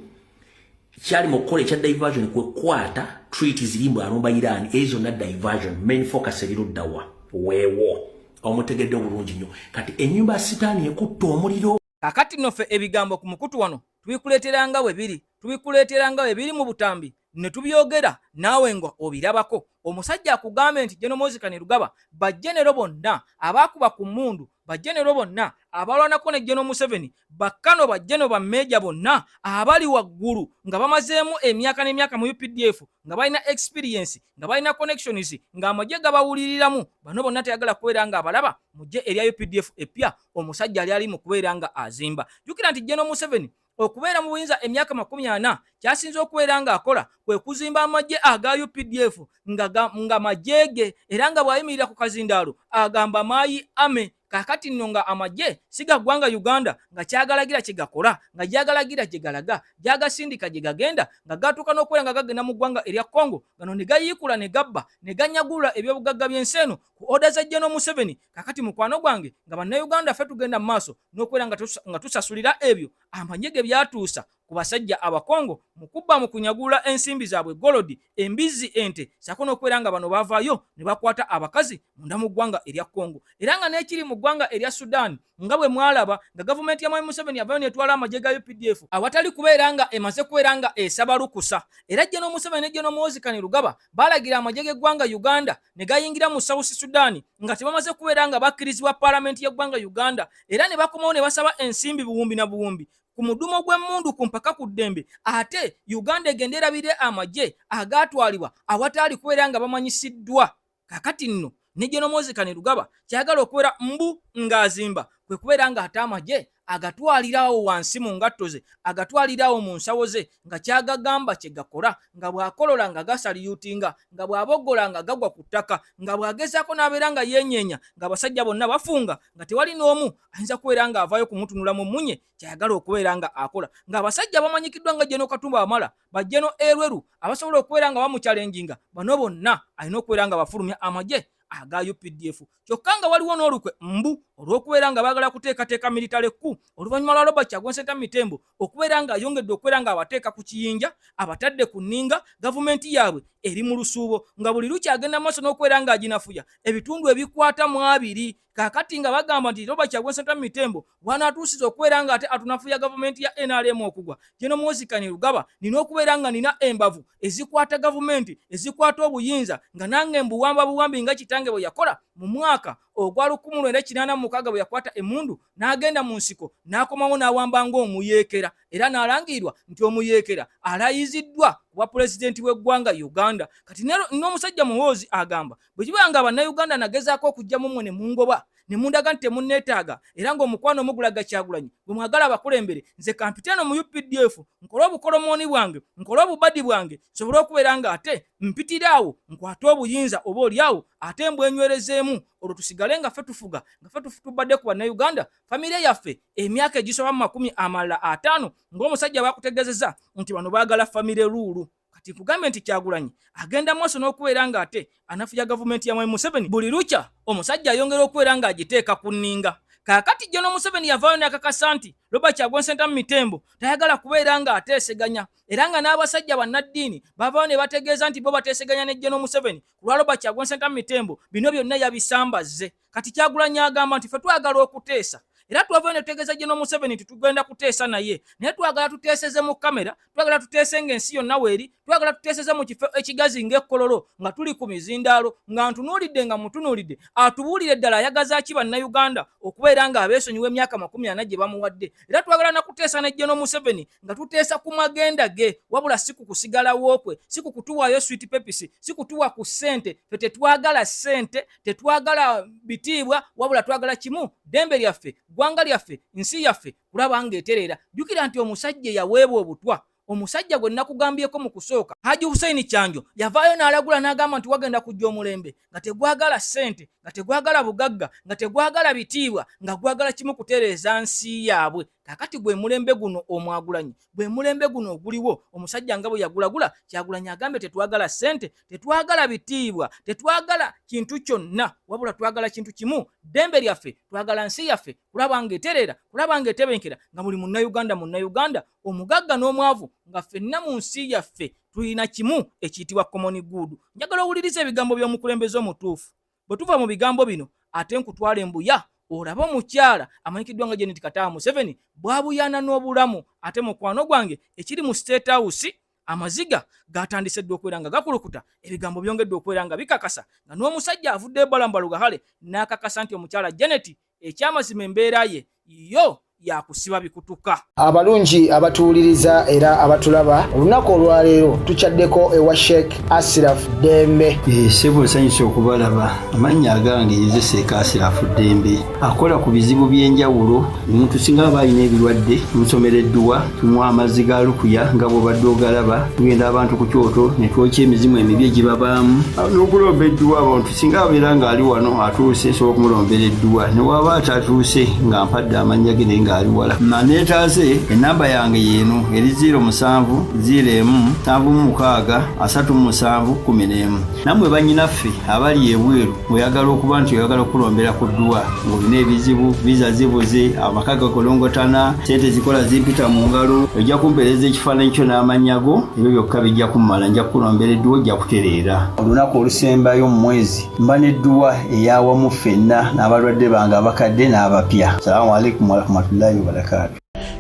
kyali mu kukola ekya diversion kwekwata treaty zirimbu alumba Iran ezo na diversion main focus eruddawa weewo omutegedde obulungi nnyo. Kati ennyumba sitaani ekutta omuliro. Kakati nofe ebigambo ku mukutu wano tubikuleeteranga we biri mu butambi ne tubyogera naawe ngo obirabako. Omusajja akugambe nti General Muhoozi Kainerugaba bajjenero bonna abakuba ku mmundu, bajjenero bonna abalwanako ne General Museveni, bakkano bajjeno bammeeja bonna abali waggulu nga bamazeemu emyaka n'emyaka mu UPDF, nga balina experience, nga balina connections, nga amagye gabawuliriramu, bano bonna teyagala kubeera nga abalaba mujje erya UPDF epya omusajja ali mu kubeera nga azimba. Jukira nti General Museveni okubeera mu buyinza emyaka 40 kyasinze okubeera nga akola kwe kuzimba amagye aga UPDF nga majege era nga bwayimirira ku kazindaalo agamba maayi ame. Kakati nno nga amagye siga gwanga Uganda nga kyagalagira kyegakola nga gyagalagira gyegalaga gyagasindika gyegagenda nga gatuuka n'okubeera nga gagenda mu ggwanga erya Congo gano ne gayiikula ne gabba ne ganyagulula ebyobugagga by'ensi eno ku oda za General Museveni. Kakati mukwano gwange nga bannayuganda ffe tugenda mu maaso n'okubeera nga tusasulira ebyo amagye ge byatuusa ku basajja abakongo mu kubba mu kunyagulula ensimbi zaabwe golodi, embizi, ente, sako n'okubeera nga bano baavaayo ne bakwata abakazi munda mu ggwanga erya Congo. Era nga n'ekiri mu ggwanga erya Sudan nga bwe mwalaba nga gavumenti ya Mwai Museveni yavayo netwala amagye ga UPDF awatali kubeera nga emaze kubeera nga esaba lukusa. Era General Museveni ne General Muhoozi Kainerugaba balagira amagye g'eggwanga Uganda ne gayingira mu South Sudan nga tebamaze kubeera nga bakkirizibwa paalamenti y'eggwanga Uganda, era ne bakomawo ne basaba ensimbi buwumbi na buwumbi ku mudumo gw'emmundu ku mpaka ku ddembe, ate Uganda egende erabire amagye agaatwalibwa awatali kubeera nga bamanyisiddwa. Kakati nno ne General Muhoozi Kainerugaba kyagala okubeera mbu ng'azimba kwe kubeera nga ate amagye agatwalirawo wansi mu ngatto ze, agatwalirawo mu nsawo ze, nga kyagagamba kyegakola nga bw'akolola nga gasaliyutinga, nga bw'aboggola nga gagwa ku ttaka, nga bw'agezaako n'abeera nga yenyeenya, nga abasajja bonna bafunga nga tewali n'omu ayinza kubeera nga avaayo kumutunula mu munye kyayagala okubeera nga akola. Ng'abasajja bamanyikiddwa nga General Katumba Wamala, ba General Elweru abasobola okubeera nga bamukyalenginga, bano bonna alina okubeera nga bafulumya amagye aga UPDF. Kyokka nga waliwo n'olukwe mbu olw'okubeera nga baagala kuteekateeka military coup oluvannyuma lwa Robert Kyagulanyi Ssentamu Tembo okubeera nga ayongedde okubeera nga abateeka ku kiyinja abatadde ku nninga gavumenti yaabwe eri mu lusuubo, nga buli lukyagenda maaso n'okubeera nga aginafuya ebitundu ebikwata mu 2. Kakati nga bagamba nti Robert Kyagulanyi Ssentamu Tembo bw'anaatuusiza okubeera nga ate atunafuya gavumenti ya NRM okugwa, General Muhoozi Kainerugaba nina okubeera nga nina embavu ezikwata gavumenti ezikwata obuyinza nga nange mbuwamba buwambi nga kitange bwe yakola mu mwaka ogwa 1986 bwe yakwata emmundu n'agenda mu nsiko n'akomawo n'awamba ng'omuyeekera, era n'alangirirwa nti omuyeekera alayiziddwa kuba pulezidenti w'eggwanga Uganda. Kati n'omusajja Muhoozi agamba bwe kiba nga bannayuganda nagezaako okugyamu mmwe ne mungoba ne mundaga nti temunneetaaga era ng'omukwano omugulaga Kyagulanyi bwe mwagala abakulembere, nze kampiteeno mu UPDF nkole obukolomooni bwange, nkole obubadi bwange, sobole okubeera nga ate mpitiraawo nkwate obuyinza oba oliawo ate mbwenywerezeemu, olwo tusigale nga ffe tufuga nga ffe tubadde ku bannayuganda famire yaffe emyaka egisoba mu 50 ng'omusajja bakutegezeza nti bano baagala famire luulu. Kati kugambe nti Kyagulanyi agenda maaso n'okubeera nga ate anafuya gavumenti ya Mwai Museveni buli lukya omusajja ayongera okubeera nga agiteeka ku nninga. Kakati Jono Museveni yavaayo n'akakasa nti Robert Kyagulanyi Ssentamu Mitembo tayagala kubeera nga ateeseganya era nga n'abasajja bannaddiini bavaayo ne bategeeza nti bo bateeseganya ne Jono Museveni ku lwa Robert Kyagulanyi Ssentamu Mitembo bino byonna yabisambazze. Kati Kyagulanyi agamba nti ffe twagala okuteesa era twavaayo ne tutegeeza Jono Museveni nti tugenda kuteesa naye naye twagala tuteeseze mu kamera, twagala tuteese ng'ensi yonna weeri, twagala tuteeseze mu kifo ekigazi ng'ekkololo nga tuli ku mizindaalo nga ntunuulidde nga mutunuulidde atubuulire ddala ayagaza ki bannayuganda okubeera nga abeesonyiwa emyaka 40 gye bamuwadde. Era twagala nakuteesa ne Jono Museveni nga tuteesa ku magenda ge wabula si ku kusigalawo kwe, si ku kutuwaayo sweet pepisi, si kutuwa ku ssente. Ffe tetwagala ssente, tetwagala bitiibwa, wabula twagala kimu, ddembe lyaffe, ggwanga lyaffe, nsi yaffe kulaba ng'etereera. Jjukira nti omusajja yaweebwa obutwa, omusajja gwe nakugambyeko mu kusooka Haji Hussein Kyanjo yavaayo n'alagula n'agamba nti wagenda kujja omulembe nga tegwagala ssente, nga tegwagala bugagga, nga tegwagala bitiibwa, nga gwagala kimu kutereeza nsi yaabwe. Kakati gwe mulembe guno Omwagulanyi, gwe mulembe guno oguliwo omusajja nga bwe yagulagula Kyagulanyi agambe tetwagala ssente, tetwagala bitiibwa, tetwagala kintu kyonna, wabula twagala kintu kimu, ddembe lyaffe, twagala nsi yaffe kulaba ng'etereera, kulaba ng'etebenkera, nga buli munnayuganda omugagga n'omwavu nga ffenna mu nsi yaffe tulina kimu ekiyitibwa common good. Njagala owuliriza ebigambo by'omukulembeze omutuufu. Bwe tuva mu bigambo bino ate nkutwala embuya olaba omukyala amanyikiddwa nga Janet Kataba Museveni bwabuyana n'obulamu. Ate mukwano gwange ekiri mu State House amaziga gatandise dde okubeera nga gakulukuta, ebigambo byongedde okubeera nga bikakasa, nga n'omusajja avudde ebalamba lugahale n'akakasa nti omukyala Janet ekyamazima embeera ye yo yakusiba bikutuka. Abalungi abatuuliriza era abatulaba, olunaku olwaleero tuchaddeko ewa Sheikh Ashraf Dembe. Sebo sanyusa okubalaba. Amannya agange ye Sheikh Ashraf Dembe akola ku bizibu by'enjawulo. Omuntu singa balina ebirwadde musomereddwa, tunywa amazzi ga lukuya nga bw'obadde ogalaba, tugenda abantu ku kyoto ne twokya emizimu emibi egibabaamu n'okulombeddwa. Abantu singa abeera ng'ali wano atuuse sobola okumulombereddwa, ne waba atatuuse nga mpadde amannya ge nga ali wala. Naneetaase enamba yange yeeno eri 0701763711. Nammwe bannyinaffe abali ebweru oyagala okuba nti oyagala okulombera ku ddwa ng'olina ebizibu, viza zibuze, amaka gakolongotana, ssente zikola zimpita mu ngalo, ojja kumpeereza ekifaananyi kyo n'amanyago, ebyo byokka bijja kummala, nja kukulombera edduwa, ojja kutereera. Olunaku olusembayo mu mwezi mba n'edduwa ey'awamu ffenna n'abalwadde bange abakadde n'abapya. Salaamu alaikum warahmatullahi wabarakatuh.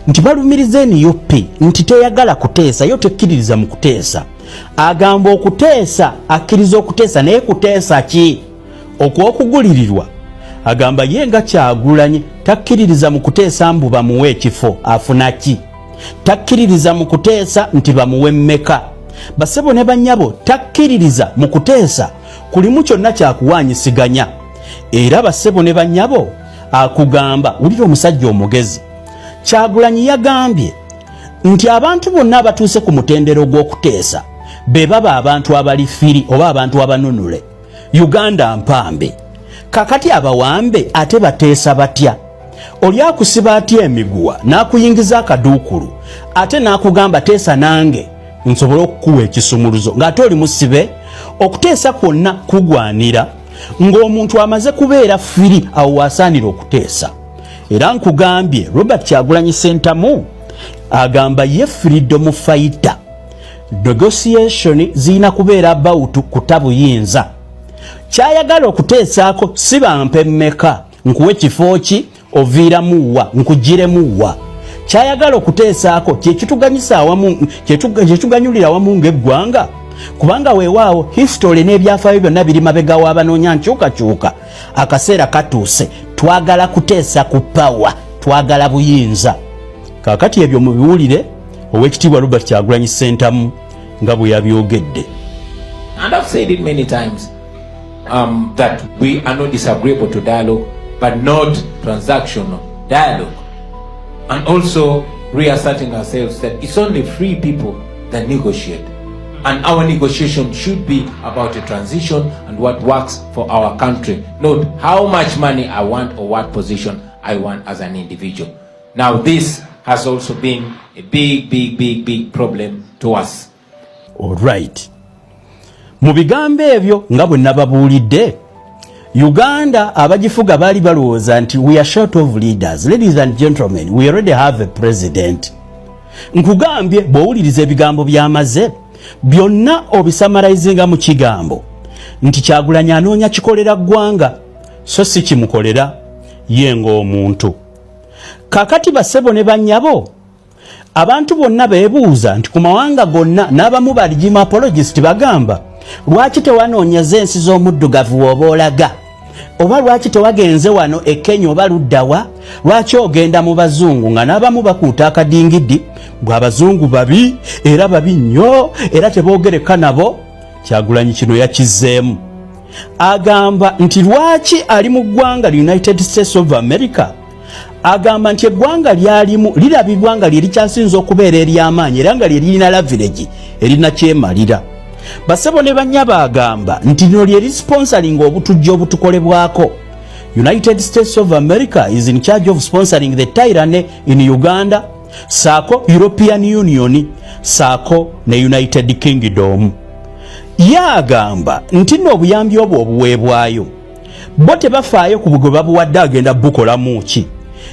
Nti balumiriza eniyope nti teyagala kuteesa, yo tekkiririza mu kuteesa. Agamba okuteesa, akkiriza okuteesa, naye kuteesa ki? Okw'okugulirirwa. Agamba ye nga Kyagulanyi takkiririza mu kuteesa mbu bamuwe ekifo, afuna ki? Takkiririza mu kuteesa nti bamuwe mmeka. Basebo ne bannyabo takkiririza mu kuteesa kulimu kyonna kyakuwaanyisiganya. Era basebo ne bannyabo akugamba ulira omusajja omugezi. Kyagulanyi yagambye nti abantu bonna abatuuse ku mutendero gw'okuteesa be baba abantu abali firi oba abantu abanunule. Uganda mpambe. Kakati abawambe ate bateesa batya? Oli akusiba atya emiguwa n'akuyingiza akaduukulu ate n'akugamba teesa nange nsobola okukuwa ekisumuluzo ng'ate oli musibe. Okuteesa kwonna kugwanira ng'omuntu amaze kubeera firi awo wasaanira okuteesa. Era nkugambye Robert Kyagulanyi Ssentamu agamba ye freedom fighter. Negotiation zina kubeera about kutabuyinza. Kyayagala okuteesaako si bampe mmeka, nkuwe kifo ki, oviiramuwa, nkugiremuwa. Kyayagala okuteesaako kyekituganyisa awamu, kyetuganyulira awamu ng'eggwanga. Kubanga weewaawo history n'ebyafaayo byonna biri mabega w'abanoonya nkyukakyuka. Akaseera katuuse, twagala kuteesa ku power, twagala buyinza. Kaakati ebyo mubiwulire Oweekitiibwa Robert Kyagulanyi Ssentamu nga bwe yabyogedde. And I've said it many times that we are not disagreeable to dialogue, but not transactional dialogue. And also reasserting ourselves that it's only free people that negotiate. And our negotiation should be about a transition and what works for our country, not how much money I want or what position I want as an individual. Now this has also been a big problem to us. All right. Mu bigambo ebyo nga bwe nababuulidde Uganda abagifuga bali balowooza nti we are short of leaders. Ladies and gentlemen, we already have a president. Nkugambye bw'owuliriza ebigambo by'amaze byonna obisamarayizinga mu kigambo nti Kyagulanyi anoonya kikolera ggwanga so si kimukolera ye ng'omuntu. Kakati bassebo ne bannyabo abantu bonna beebuuza nti ku mawanga gonna n'abamu baligima apologist bagamba lwaki tewanoonyeza ensi z'omuddugavu w'oba olaga oba lwaki tewagenze wano e Kenya oba luddawa lwaki ogenda mu bazungu nga n'abamu bakuuta akadingidi bw'abazungu babi era babi nnyo era teboogereka nabo. Kyagulanyi kino yakizzeemu agamba nti lwaki ali mu ggwanga United States of America agamba nti eggwanga lyalimu lirabibwa nga lyerikyasinza okubeera ery'amaanyi era nga lyerina laviregi erina kyemalira. Bassebo ne bannyabo agamba nti lino lyeri sponsoring obutujja obutukolebwako. United States of America is in charge of sponsoring the tyranny in Uganda, saako European Union, saako ne United Kingdom. Yagamba nti n'obuyambi obwo obuweebwayo bo tebafaayo ku bugwe babuwadde agenda bukolamu ki.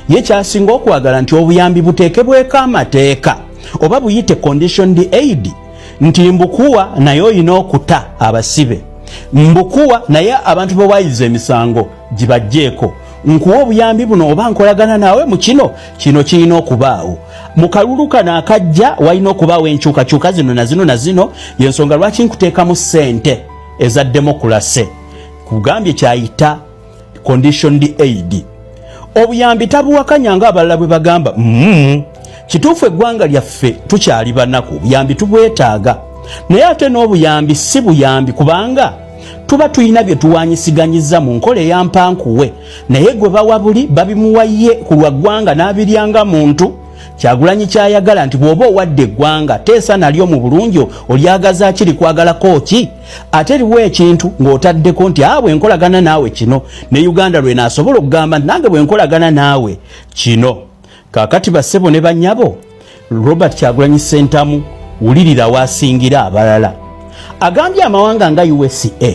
Ye kyasinga okwagala nti obuyambi buteekebweko amateeka oba buyite conditioned aid nti mbukuwa naye olina okuta abasibe, mbukuwa naye abantu bewayiza emisango gibajjeeko, nkuwa obuyambi buno oba nkolagana naawe mu kino kirina okubaawo. Mu kalulu kano akajja walina okubaawo enkyukakyuka zino na zino na zino, y'ensonga lwaki nkuteekamu ssente eza demokulase kugambye kyayita conditioned aid. Obuyambi tabuwakanya nga abalala bwe bagamba kituufu eggwanga lyaffe tukyali banaku obuyambi tubwetaaga naye ate n'obuyambi si buyambi kubanga tuba tulina bye tuwanyisiganyiza mu nkola eyampankuwe naye gwe bawa buli babimuwa ye ku lwa ggwanga n'abiryanga muntu. Kyagulanyi kyayagala nti bw'oba owadde eggwanga teesa nalyo mu bulungi olyagaza akiri kwagalako ki ate liwo ekintu ng'otaddeko nti bwe nkolagana naawe kino ne Uganda lwe naasobola okugamba nange bwe nkolagana naawe kino. Kaakati bassebo ne bannyabo Robert Kyagulanyi Ssentamu wulirira waasingira abalala agambye amawanga nga USA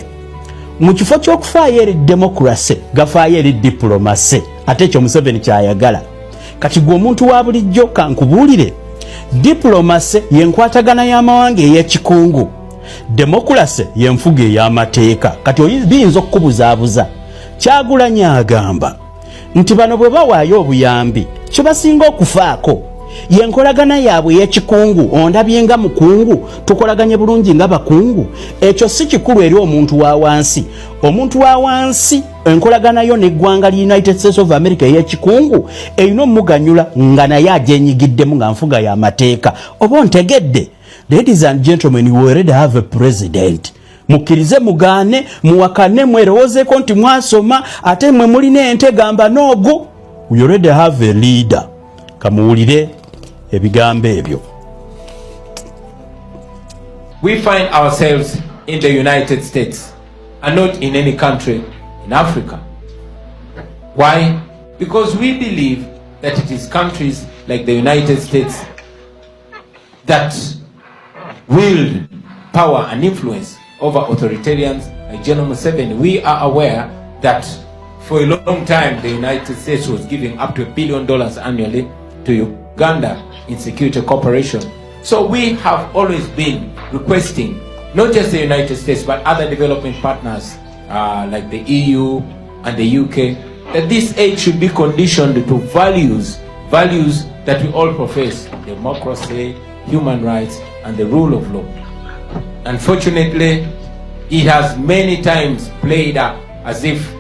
mu kifo ky'okufaayo eri demokrasi gafaayo eri diplomasi ate ekyo Museveni kyayagala. Kati gwe omuntu wa bulijjo kankubuulire diplomasi yenkwatagana y'amawanga ey'ekikungu, demokrasi yenfuga ey'amateeka. Kati oyinza okukubuzaabuza. Kyagulanyi agamba nti bano bwe bawaayo obuyambi kye basinga okufaako yenkolagana yaabwe ey'ekikungu ondabye nga mukungu tukolaganye bulungi nga bakungu. Ekyo si kikulu eri omuntu wa wansi. Omuntu wa wansi enkolagana yo n'eggwanga li United States of America ey'ekikungu erina omuganyula nga naye agyenyigiddemu nga nfuga y'amateeka. Oba ontegedde? Ladies and gentlemen, we already have a president. Mukkirize mugaane muwakane mwerowoozeeko nti mwasoma ate mwe mulina ente gamba noogu. We already have a leader. Kamuwulire ebigambo ebyo. We find ourselves in the United States and not in any country in Africa. Why? Because we believe that it is countries like the United States that wield power and influence over authoritarians like General Museveni. We are aware that for a long time the United States was giving up to $1 billion annually to Uganda in security cooperation. So we have always been requesting not just the United States but other developing partners like the EU and the UK that this aid should be conditioned to values that we all profess: democracy, human rights, and the rule of law. Unfortunately, it has many times played up as if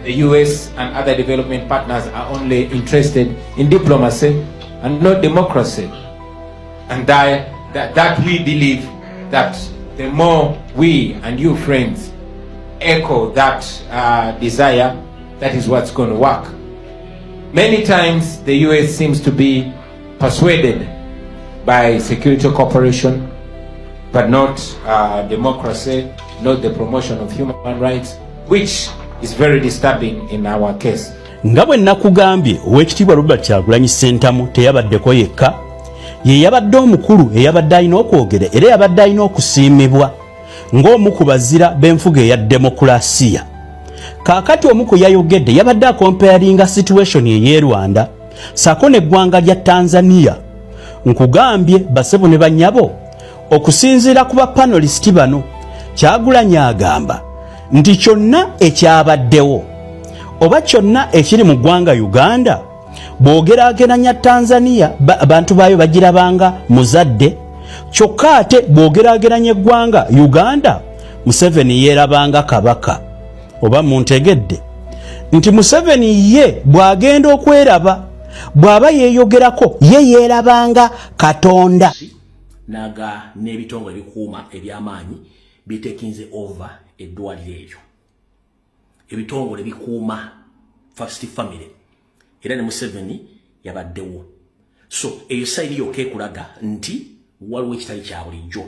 the US and other development partners are only interested in diplomacy and not democracy. And that we believe that the more we and you friends echo that desire, that is what's going to work. Many times the US seems to be persuaded by security cooperation, but not democracy, not the promotion of human rights, which is very disturbing in our case. Nga bwe nakugambye Oweekitiibwa Robert Kyagulanyi Ssentamu teyabaddeko yekka, ye yabadde omukulu eyabadde alina okwogera era yabadde alina okusiimibwa ng'omu ku bazira b'enfuga eya demokulasiya. Kakati omuku yayogedde yabadde akomparinga situation ye Rwanda sako neggwanga lya Tanzania. Nkugambye basebo ne banyabo okusinziira ku bapanelisti bano Kyagulanyi agamba nti kyonna ekyabaddewo oba kyonna ekiri mu ggwanga Uganda bw'ogeraageranya Tanzania abantu baayo bagirabanga muzadde kyokka ate bw'ogeraageranya eggwanga Uganda Museveni yeerabanga kabaka. Oba muntegedde nti Museveni ye bw'agenda okweraba bw'aba yeeyogerako ye yeerabanga Katonda. Naga n'ebitongole ebikuuma eby'amaanyi bitekinze over eddwaliro eryo. Ebitongole bikuuma First Family era ne Museveni yabaddewo. So eyo sayiri yokka ekulaga nti waliwo ekitali kya bulijjo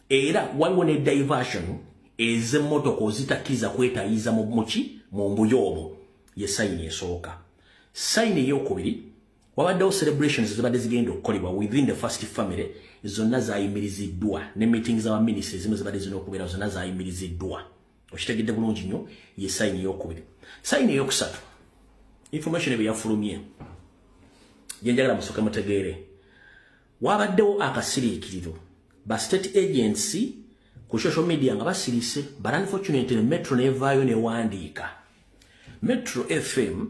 era waliwo ne diversion ez'emmotoka ozitakkiriza kwetayiza mu mbuyoobo ye sayini esooka. Sayini ey'okubiri wabaddewo celebrations ezibadde zigenda okukolebwa within the First Family zonna zayimiriziddwa ne meetings z'aba ministry ezimu zibadde zina okubeera zonna zayimiriziddwa. Okitegedde bulungi nnyo ye sayini ey'okubiri. Sayini ey'okusatu information ebe yafulumye gyenjagala musooke mutegeere wabaddewo akasiriikiriro ba state agency ku social media nga basirise but unfortunately Metro nevaayo newandiika. Metro FM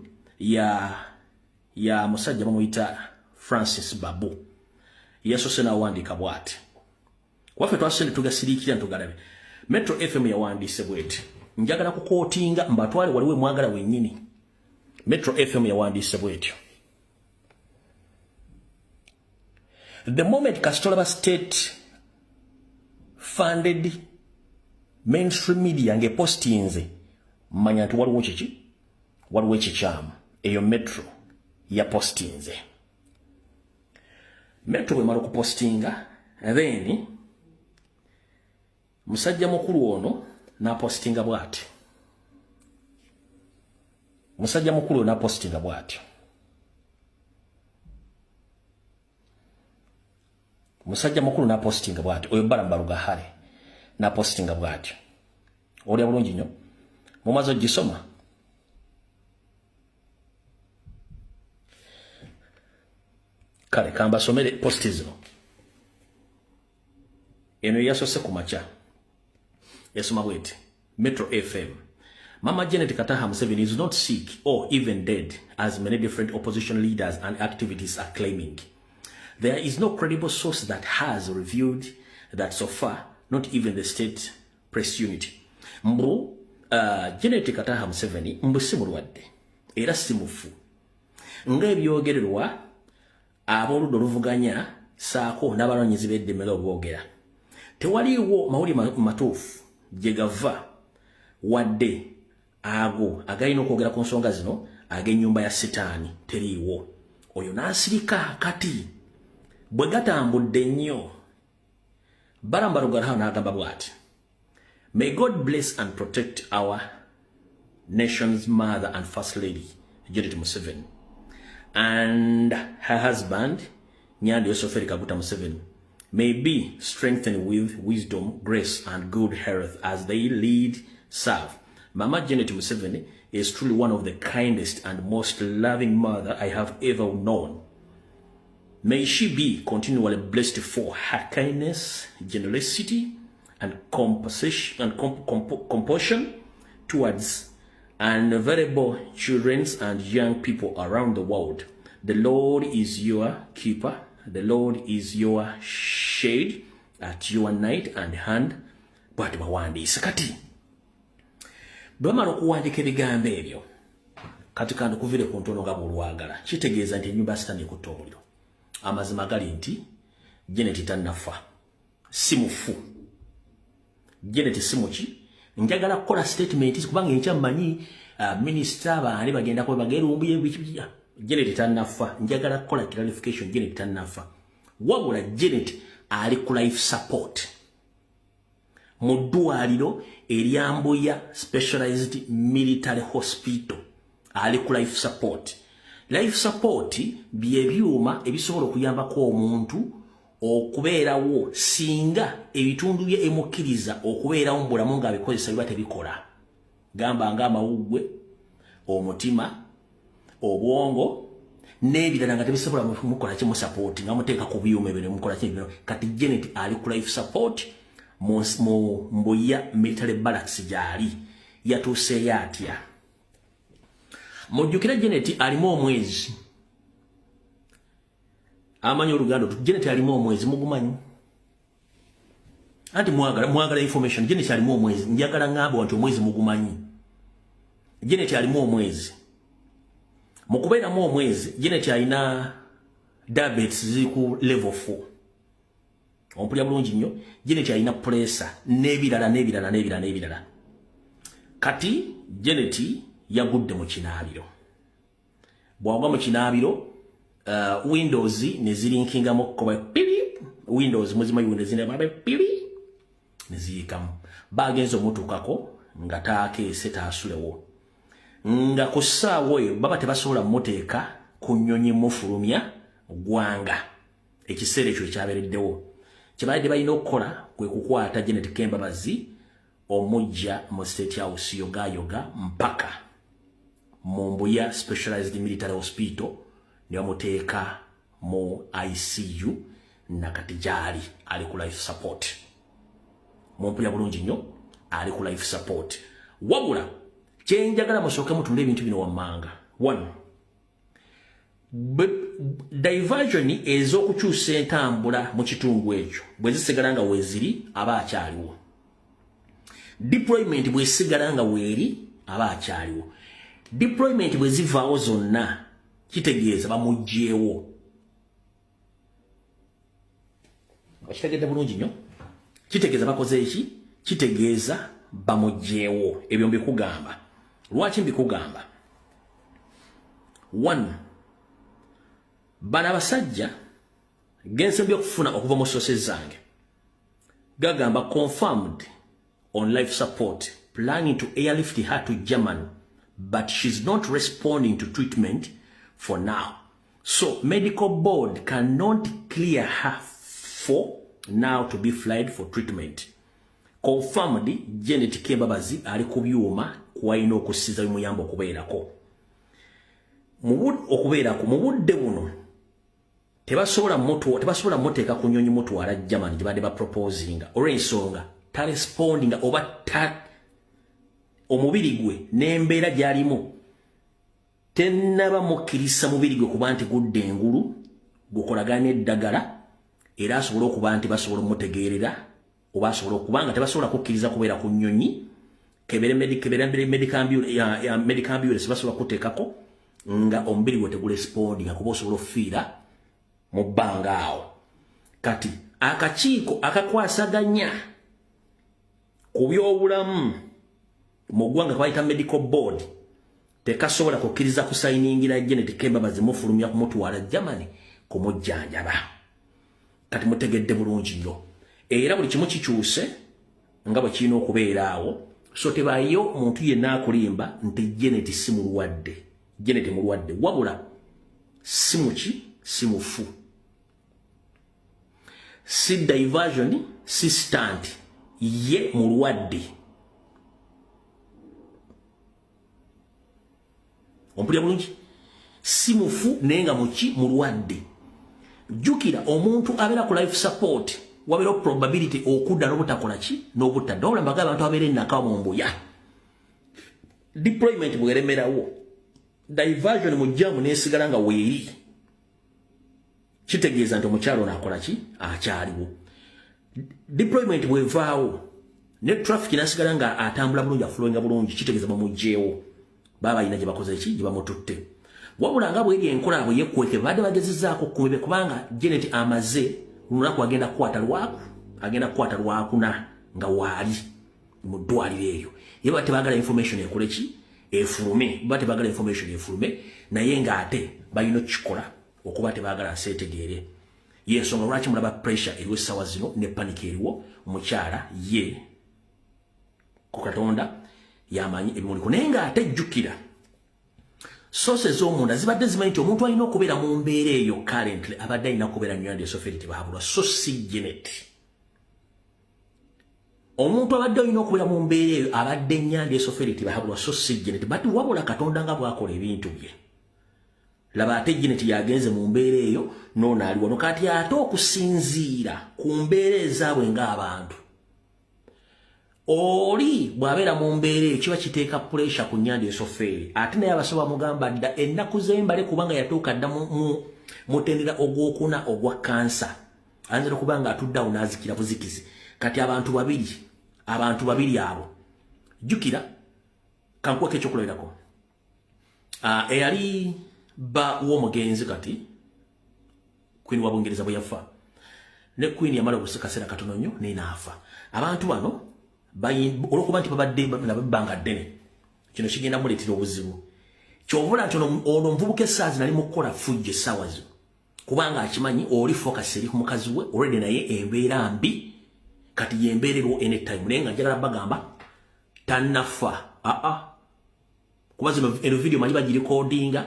ya musajja bamuyita Francis Babu yasose nawandiika bw'ati waffe twasende tugasiriikira ntugalabe. Metro FM yawandiise bw'eti njagala kukootinga mbatwale waliwo mwagala wennyini. Metro FM yawandiise bw'etyo. The moment Kasitolaba State funded mainstream media nge postinze manya nti waliwo kiki waliwo ekikyamu eyo Metro ya postinze. Metro bwe mala okupostinga then musajja mukulu ono n'apostinga bw'ati. Musajja mukulu n'apostinga bw'atyo. Musajja mukulu n'apostinga bw'atyo. Oyo Baramba Lugahale n'apostinga bw'atyo. Olya bulungi nnyo. Mumaze ogisoma. Kale kambasomere posti zino. Eno yasose ku makya. Yasoma bw'eti. Metro FM. Mama Janet Kataha Museveni is not sick or even dead, as many different opposition leaders and activists are claiming. There is no credible source that has revealed that so far, not even the state press unit. Mbu, Janet Kataha Museveni, mbu si mulwadde, era si mufu. Nga ebyogererwa, ab'oludda oluvuganya, saako n'abanoonyezi b'eddemera obwogera. Tewaliiwo mawulire matuufu gye gava wadde ago agalina okwogera ku nsonga zino ag'ennyumba ya Setaani teriiwo. Oyo n'asirika kati bwe gatambudde nnyo. Baramba Lugahale n'agamba bw'ati. May God bless and protect our nation's mother and first lady, Janet Museveni, and her husband, Nyandi Yoseferi Kaguta Museveni. May be strengthened with wisdom, grace, and good health as they lead, serve. Mama Janet Museveni is truly one of the kindest and most loving mother I have ever known. May she be continually blessed for her kindness, generosity, and compassion towards vulnerable children and young people around the world. The Lord is your keeper. The Lord is your shade at your night and hand. Bw'ati bawandiise kati. Bw'amala okuwandiika ebigambo ebyo kati kandi kuvire ku ntono nga bw'olwagala kitegeeza nti ennyumba ya Setaani ekutte omuliro. Amazima gali nti Janet tannafa, si mufu. Janet si muki. Njagala kukola statement kubanga enkya mmanyi minisita baani bagenda kuba bagerumbuye biki. Janet tannafa. Njagala kukola clarification. Janet tannafa. Wabula Janet ali ku life support mu ddwaliro eryambuya specialized military hospital. Ali ku life support. Life support bye byuma ebisobola okuyambako omuntu okubeerawo singa ebitundu bye emukkiriza okubeerawo mu bulamu ng'abikozesa biba tebikola. gamba nga amawugwe omutima obwongo n'ebirala nga tebisobola mukola kimu support nga muteeka ku byuma ebyo mukola kimu kati Janet ali ku life support mu Mbuya military barracks gyali yatuuse yatya mujjukira Janet alimu omwezi amanyi oluganda Janet alimu omwezi mugumanyi anti mwagala information Janet alimu omwezi njagala ngabo nti omwezi mugumanyi Janet alimu omwezi mukubeera mu omwezi Janet alina diabetes ziri ku level 4 ompulya bulungi nnyo Janet alina pressure n'ebirala kati Janet yagudde mu kinaabiro bwagwa mu kinaabiro Windows ne zirinkingamu koba pili Windows muzima Windows ne babe pili ne ziyikamu bagenzo mutukako nga taakese taasulewo nga kusaawe baba tebasobola muteeka ku nnyonyi mufulumya gwanga ekiseera ekyo ekyabeereddewo kyebaadde balina okukola kwe kukwata Janet Kembabazi omujja mu State House yoga mpaka mu Mbuya Specialized Military Hospital ne bamuteeka mu ICU nakati gyali ali ku life support mumpulya bulungi nnyo ali ku life support wabula kyenjagala musooke mutunde ebintu bino wammanga 1 diversion ez'okukyusa entambula mu kitundu ekyo bwe zisigala nga weeziri aba akyaliwo deployment bwe zisigala nga weeri aba akyaliwo deployment bwe zivaawo zonna kitegeeza bamugjeewo kitegedde bulungi nnyo kitegeeza bakoze eki kitegeeza bamugjeewo ebyo mbikugamba lwaki mbikugamba 1 bana abasajja gensembye okufuna okuva mu sources zange gagamba confirmed on life support planning to airlift her to Germany but she's not responding to treatment for now so medical board cannot clear her for now to be flight for treatment confirmed Janet Kembabazi ali ku byuma kuwaina okusiza bimuyamba okubeerako mu budde buno tebasobola muteeka ku nnyonyi mutwala Germany gye badde baproposinga olw'ensonga tarespondinga oba omubiri gwe n'embeera gy'alimu tennaba mukkiriza mubiri gwe kuba nti gudde engulu gukolagana eddagala era asobola okuba nti basobola omutegeerera oba asobola okuba nga tebasobola kukkiriza kubeera ku nnyonyi kebere medical ambulance basobola kuteekako nga omubiri gwe tegurespondinga kuba osobola okufiira mu bbanga awo kati akakiiko akakwasaganya ku byobulamu mu ggwanga kabayita medical board tekasobola kukkiriza kusayiningira Janet Kembabazi mufulumya kumutwala Germany kumujjanjaba kati mutegedde bulungi nnyo era buli kimu kikyuse nga bwe kirina okubeera awo so tebayo muntu yenna akulimba nti Janet si mulwadde Janet mulwadde wabula si muki si mufu si diversion si stand ye mulwadde ompulya bulungi si mufu naye nga muki mulwadde jjukira omuntu abeera ku life support wabeera probability okudda n'obutakola ki n'obutadda wabula mbaga abantu abeera ennaka mu Mbuya deployment bweremerawo diversion mu jjamu neesigala nga weeri kitegeeza nti omukyalo naakola ki akyaliwo deployment bwevaawo ne traffic nasigala nga atambula bulungi afulowinga bulungi kitegeeza bamugjeewo baba balina gye bakoze ki gye bamututte wabula nga bweri enkola bwe yekweke badde bagezezaako kumebe kubanga Janet amaze lunaku agenda kukwata lwakuna nga waali mu ddwaliro eyo ye baba tebagala information ekole ki efulume baba tebagala information efulume naye ng'ate balina okukikola okuba tebagala nseetegeere yensonga lwaki mulaba pressure eriwo essaawa zino ne panic eriwo omukyala ye ku Katonda yamanyi ebimuliko naye ng'ate jjukira sources z'omunda zibadde zimanyi nti omuntu alina okubeera mu mbeera eyo currently abadde alina okubeera nnyo andi esoferi tebahabulwa so si Janet omuntu abadde olina okubeera mu mbeera eyo abadde ennyanja esofere tebahabulwa so si Janet bati wabula Katonda nga bwakola ebintu bye laba ate Janet yagenze mu mbeera eyo noona ali wano kati ate okusinziira ku mbeera ezaabwe ng'abantu oli bw'abeera mu mbeera eyo kiba kiteeka pressure ku nnyanja esofere ate naye abasoba mugamba dda ennaku z'embale kubanga yatuuka dda mutendera ogwokuna ogwa kansa ayinza okuba nga atuddeawo n'azikira buzikizi kati abantu babiri abo jjukira kankweka ekyokulabirako eyali bba w'omugenzi kati Queen wa Bungereza bwe yafa ne Queen yamala okukaseera katono nnyo naye n'afa abantu bano olwokuba nti babadde nabbanga ddene kino kigenda muleetera obuzibu kyovula nti ono omuvubuka essaazi nali mu kukola fujjo essaawa zino kubanga akimanyi oli focus eri ku mukazi we already naye embeera mbi kati yembeererwa anytime naye nga njagala bagamba tannafa kuba zino eno video manyi bagirikodinga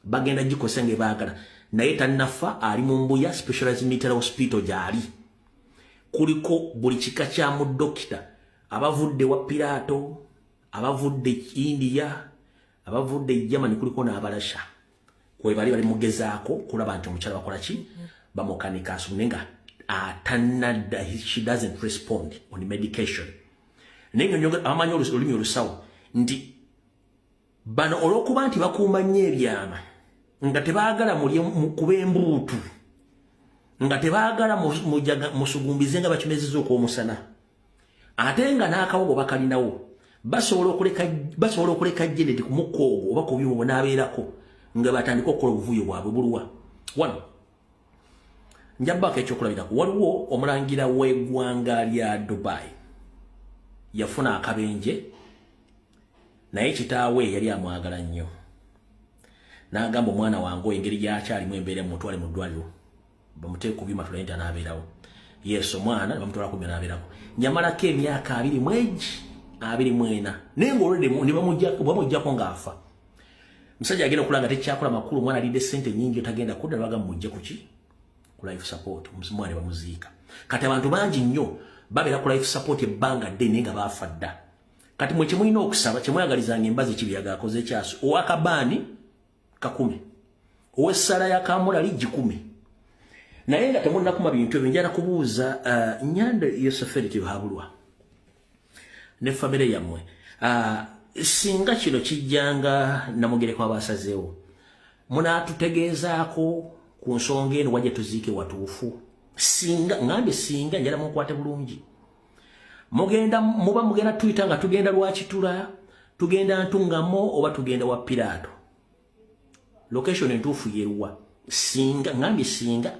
bagenda gikosa nga baagala naye tannafa ali mu Mbuya Specialized Military Hospital gyali kuliko buli kika kya mu dokita abavudde wa Pirato abavudde India abavudde Germany kuliko n'abalasha kwe bali mugezaako kulaba nti omukyala bakola ki bamukanika asumenga atanada she doesn't respond on the medication nenga nyoga amanyo olumi olusawo ndi bano olwokuba nti bakuuma nnyo ebyama nga tebaagala muli kuba embuutu nga tebaagala musugumbize nga bakimezeza okw'omusana ate nga n'akawogo bakalinawo basobola okuleka Janet ku mukko ogwo oba ku byuma n'abeerako nga batandika okukola obuvuyo bwabwe buluwa wano njabako ekyokulabirako waliwo omulangira w'eggwanga lya Dubai yafuna akabenje naye kitaawe yali amwagala nnyo n'agamba omwana wange engeri gy'akyalimu embeera mutwale mu ddwaliro bamuteeke ku byuma tulente n'abeerawo yesu omwana bamutwala ku byuma n'abeerako nyamalako emyaka 24 naye ng'olwedde bamuggyako ng'afa musajja agenda okulanga tekyakola makulu omwana alidde ssente nnyingi otagenda kudda nabagamba mujje kuki ku life support omwana bamuziika kati abantu bangi nnyo babeera ku life support ebbanga ddene nga baafa dda kati mwe kyemulina okusaba kyemweyagalizanga embazi kibyaga akoze ekyaso owakabaani 10 ow'essala ya Kamulali 10 naye nga temunnakuma bintu ebyo njala kubuuza nnyanda yoseferi tehabulwa ne famire yammwe singa kino kijjanga namugereko abasazeewo munaatutegeezaako ku nsonga eno wajja tuziike watuufu ngambye singa njala munkwate bulungi muba mugenda tuyita nga tugenda Lwakitula tugenda Ntungamo oba tugenda wa Pirato location entuufu yeruwa singa ngambye singa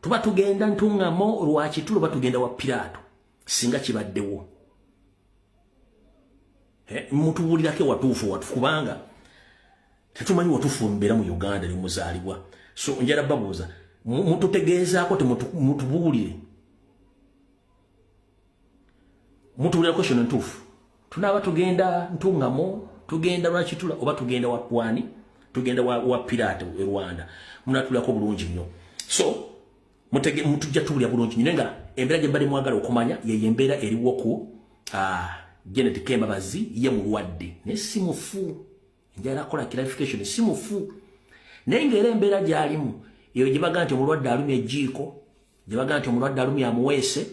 tuba tugenda Ntungamo Lwakitula oba tugenda wa Pirato singa kibaddewo mutubuulirako watuufu kubanga tetumanyi watuufu mbeera mu Uganda ne muzaalibwa so njala babuuza mututegeezaako temutubuulire mutubuulira question entuufu tunaaba tugenda Ntungamo tugenda Lwakitula oba tugenda wa Pwani tugenda wa Pirato e Rwanda munatulako bulungi nnyo so mutujja tuwulira bulungi nnyo nga embeera gye mbadde mwagala okumanya yeyo embeera eriwo ku Janet Kembabazi ye mulwadde ne si mufu njala akola clarification si mufu naye ng'era embeera gy'alimu eyo gye baga nti omulwadde alumya ejjiiko gye baga nti omulwadde alumya amuweese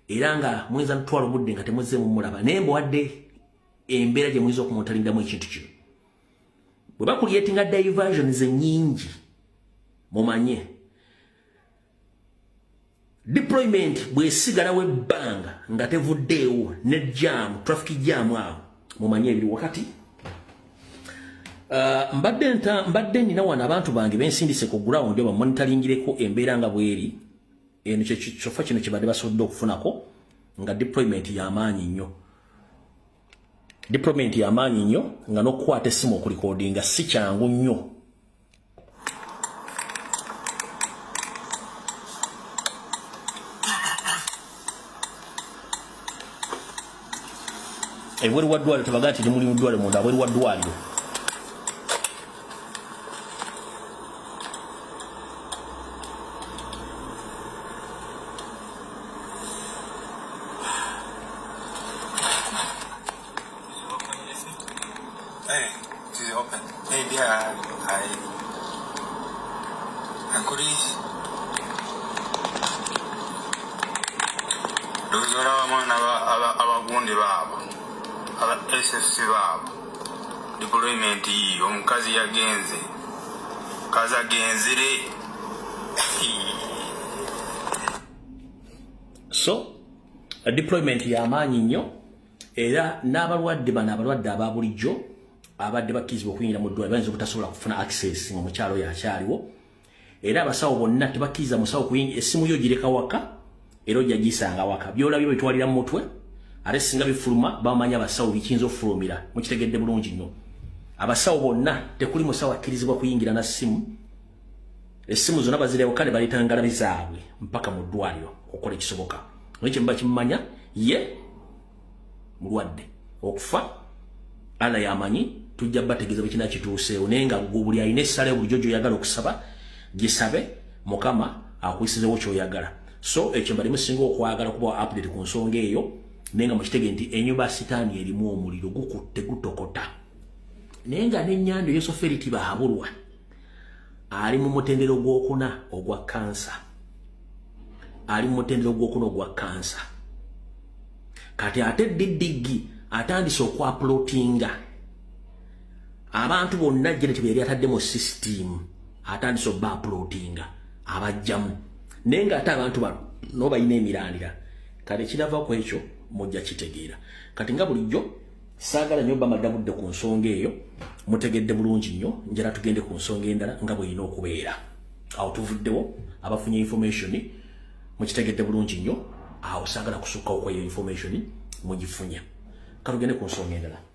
era nga muyinza nutwala obudde nga temuzzeemu mulaba naye mbawadde embeera gye muyinza okumutalindamu ekintu kino bwe bakulyetinga diversions ennyingi mumanye deployment bwesigalawo ebbanga nga tevuddeewo ne jam traffic jam awo mumanye ebiri wakati mbadde nina wano abantu bange bensindise ku ground oba monitoringireko embeera nga bweri eno kyokyofa kino kibadde basobodde okufunako nga deployment y'amaanyi nnyo nga n'okukwata essimu okulikodinga si kyangu nnyo ebweri wa ddwaliro tebaga nti temuli mu ddwaliro munda abweri wa ddwaliro Yeah, I could Luzora wamana abagundi babo aba SFC babo deployment hiyo omukazi yagenze kaza genzire so a deployment ya manyi nnyo era n'abalwadde bana abalwadde ababulijjo abadde bakizibwa okuyingira mu ddwaliro bayinza obutasobola kufuna access mu mukyalo yakyaliwo era abasawo bonna tebakkiriza musawo kuyingira essimu yo gireka waka era ojja gisanga waka byolabye bitwalira mu mutwe ate singa bifuluma bamanya abasawo bikiyinza okufulumira mukitegedde bulungi nnyo abasawo bonna tekuli musawo akkirizibwa kuyingira na ssimu essimu zonna bazirewo kale baleeta ngalabi zaabwe mpaka mu ddwaliro okukola ekisoboka nekyo mba kimumanya ye mulwadde okufa ala yamanyi tujja bategeeza bwe kina kituuseewo naye nga buli alina essala bulijjo gy'oyagala okusaba gisabe mukama akuyisizeewo ky'oyagala so ekyo mbalimu singa okwagala kuba update ku nsonga eyo naye nga mukitege nti ennyumba ya sitaani erimu omuliro gukutte gutokota naye nga n'ennyanja yosoferiti bahabulwa ali mu mutendero gw'okuna ogwa kansa kati ate didigi atandise okwaplotinga abantu bonna geneti beyali atadde mu system atandise obaplotinga abajjamu naye nga ate abantu bano nobalina emirandira kati kirava ku ekyo mujja kitegeera kati nga bulijjo saagala nnyo bamadabudde ku nsonga eyo mutegedde bulungi nnyo njala tugende ku nsonga endala nga bweyina okubeera awo tuvuddewo abafunye information mukitegedde bulungi nnyo awo saagala kusukkawo kwa iyo information mugifunya katugende ku nsonga endala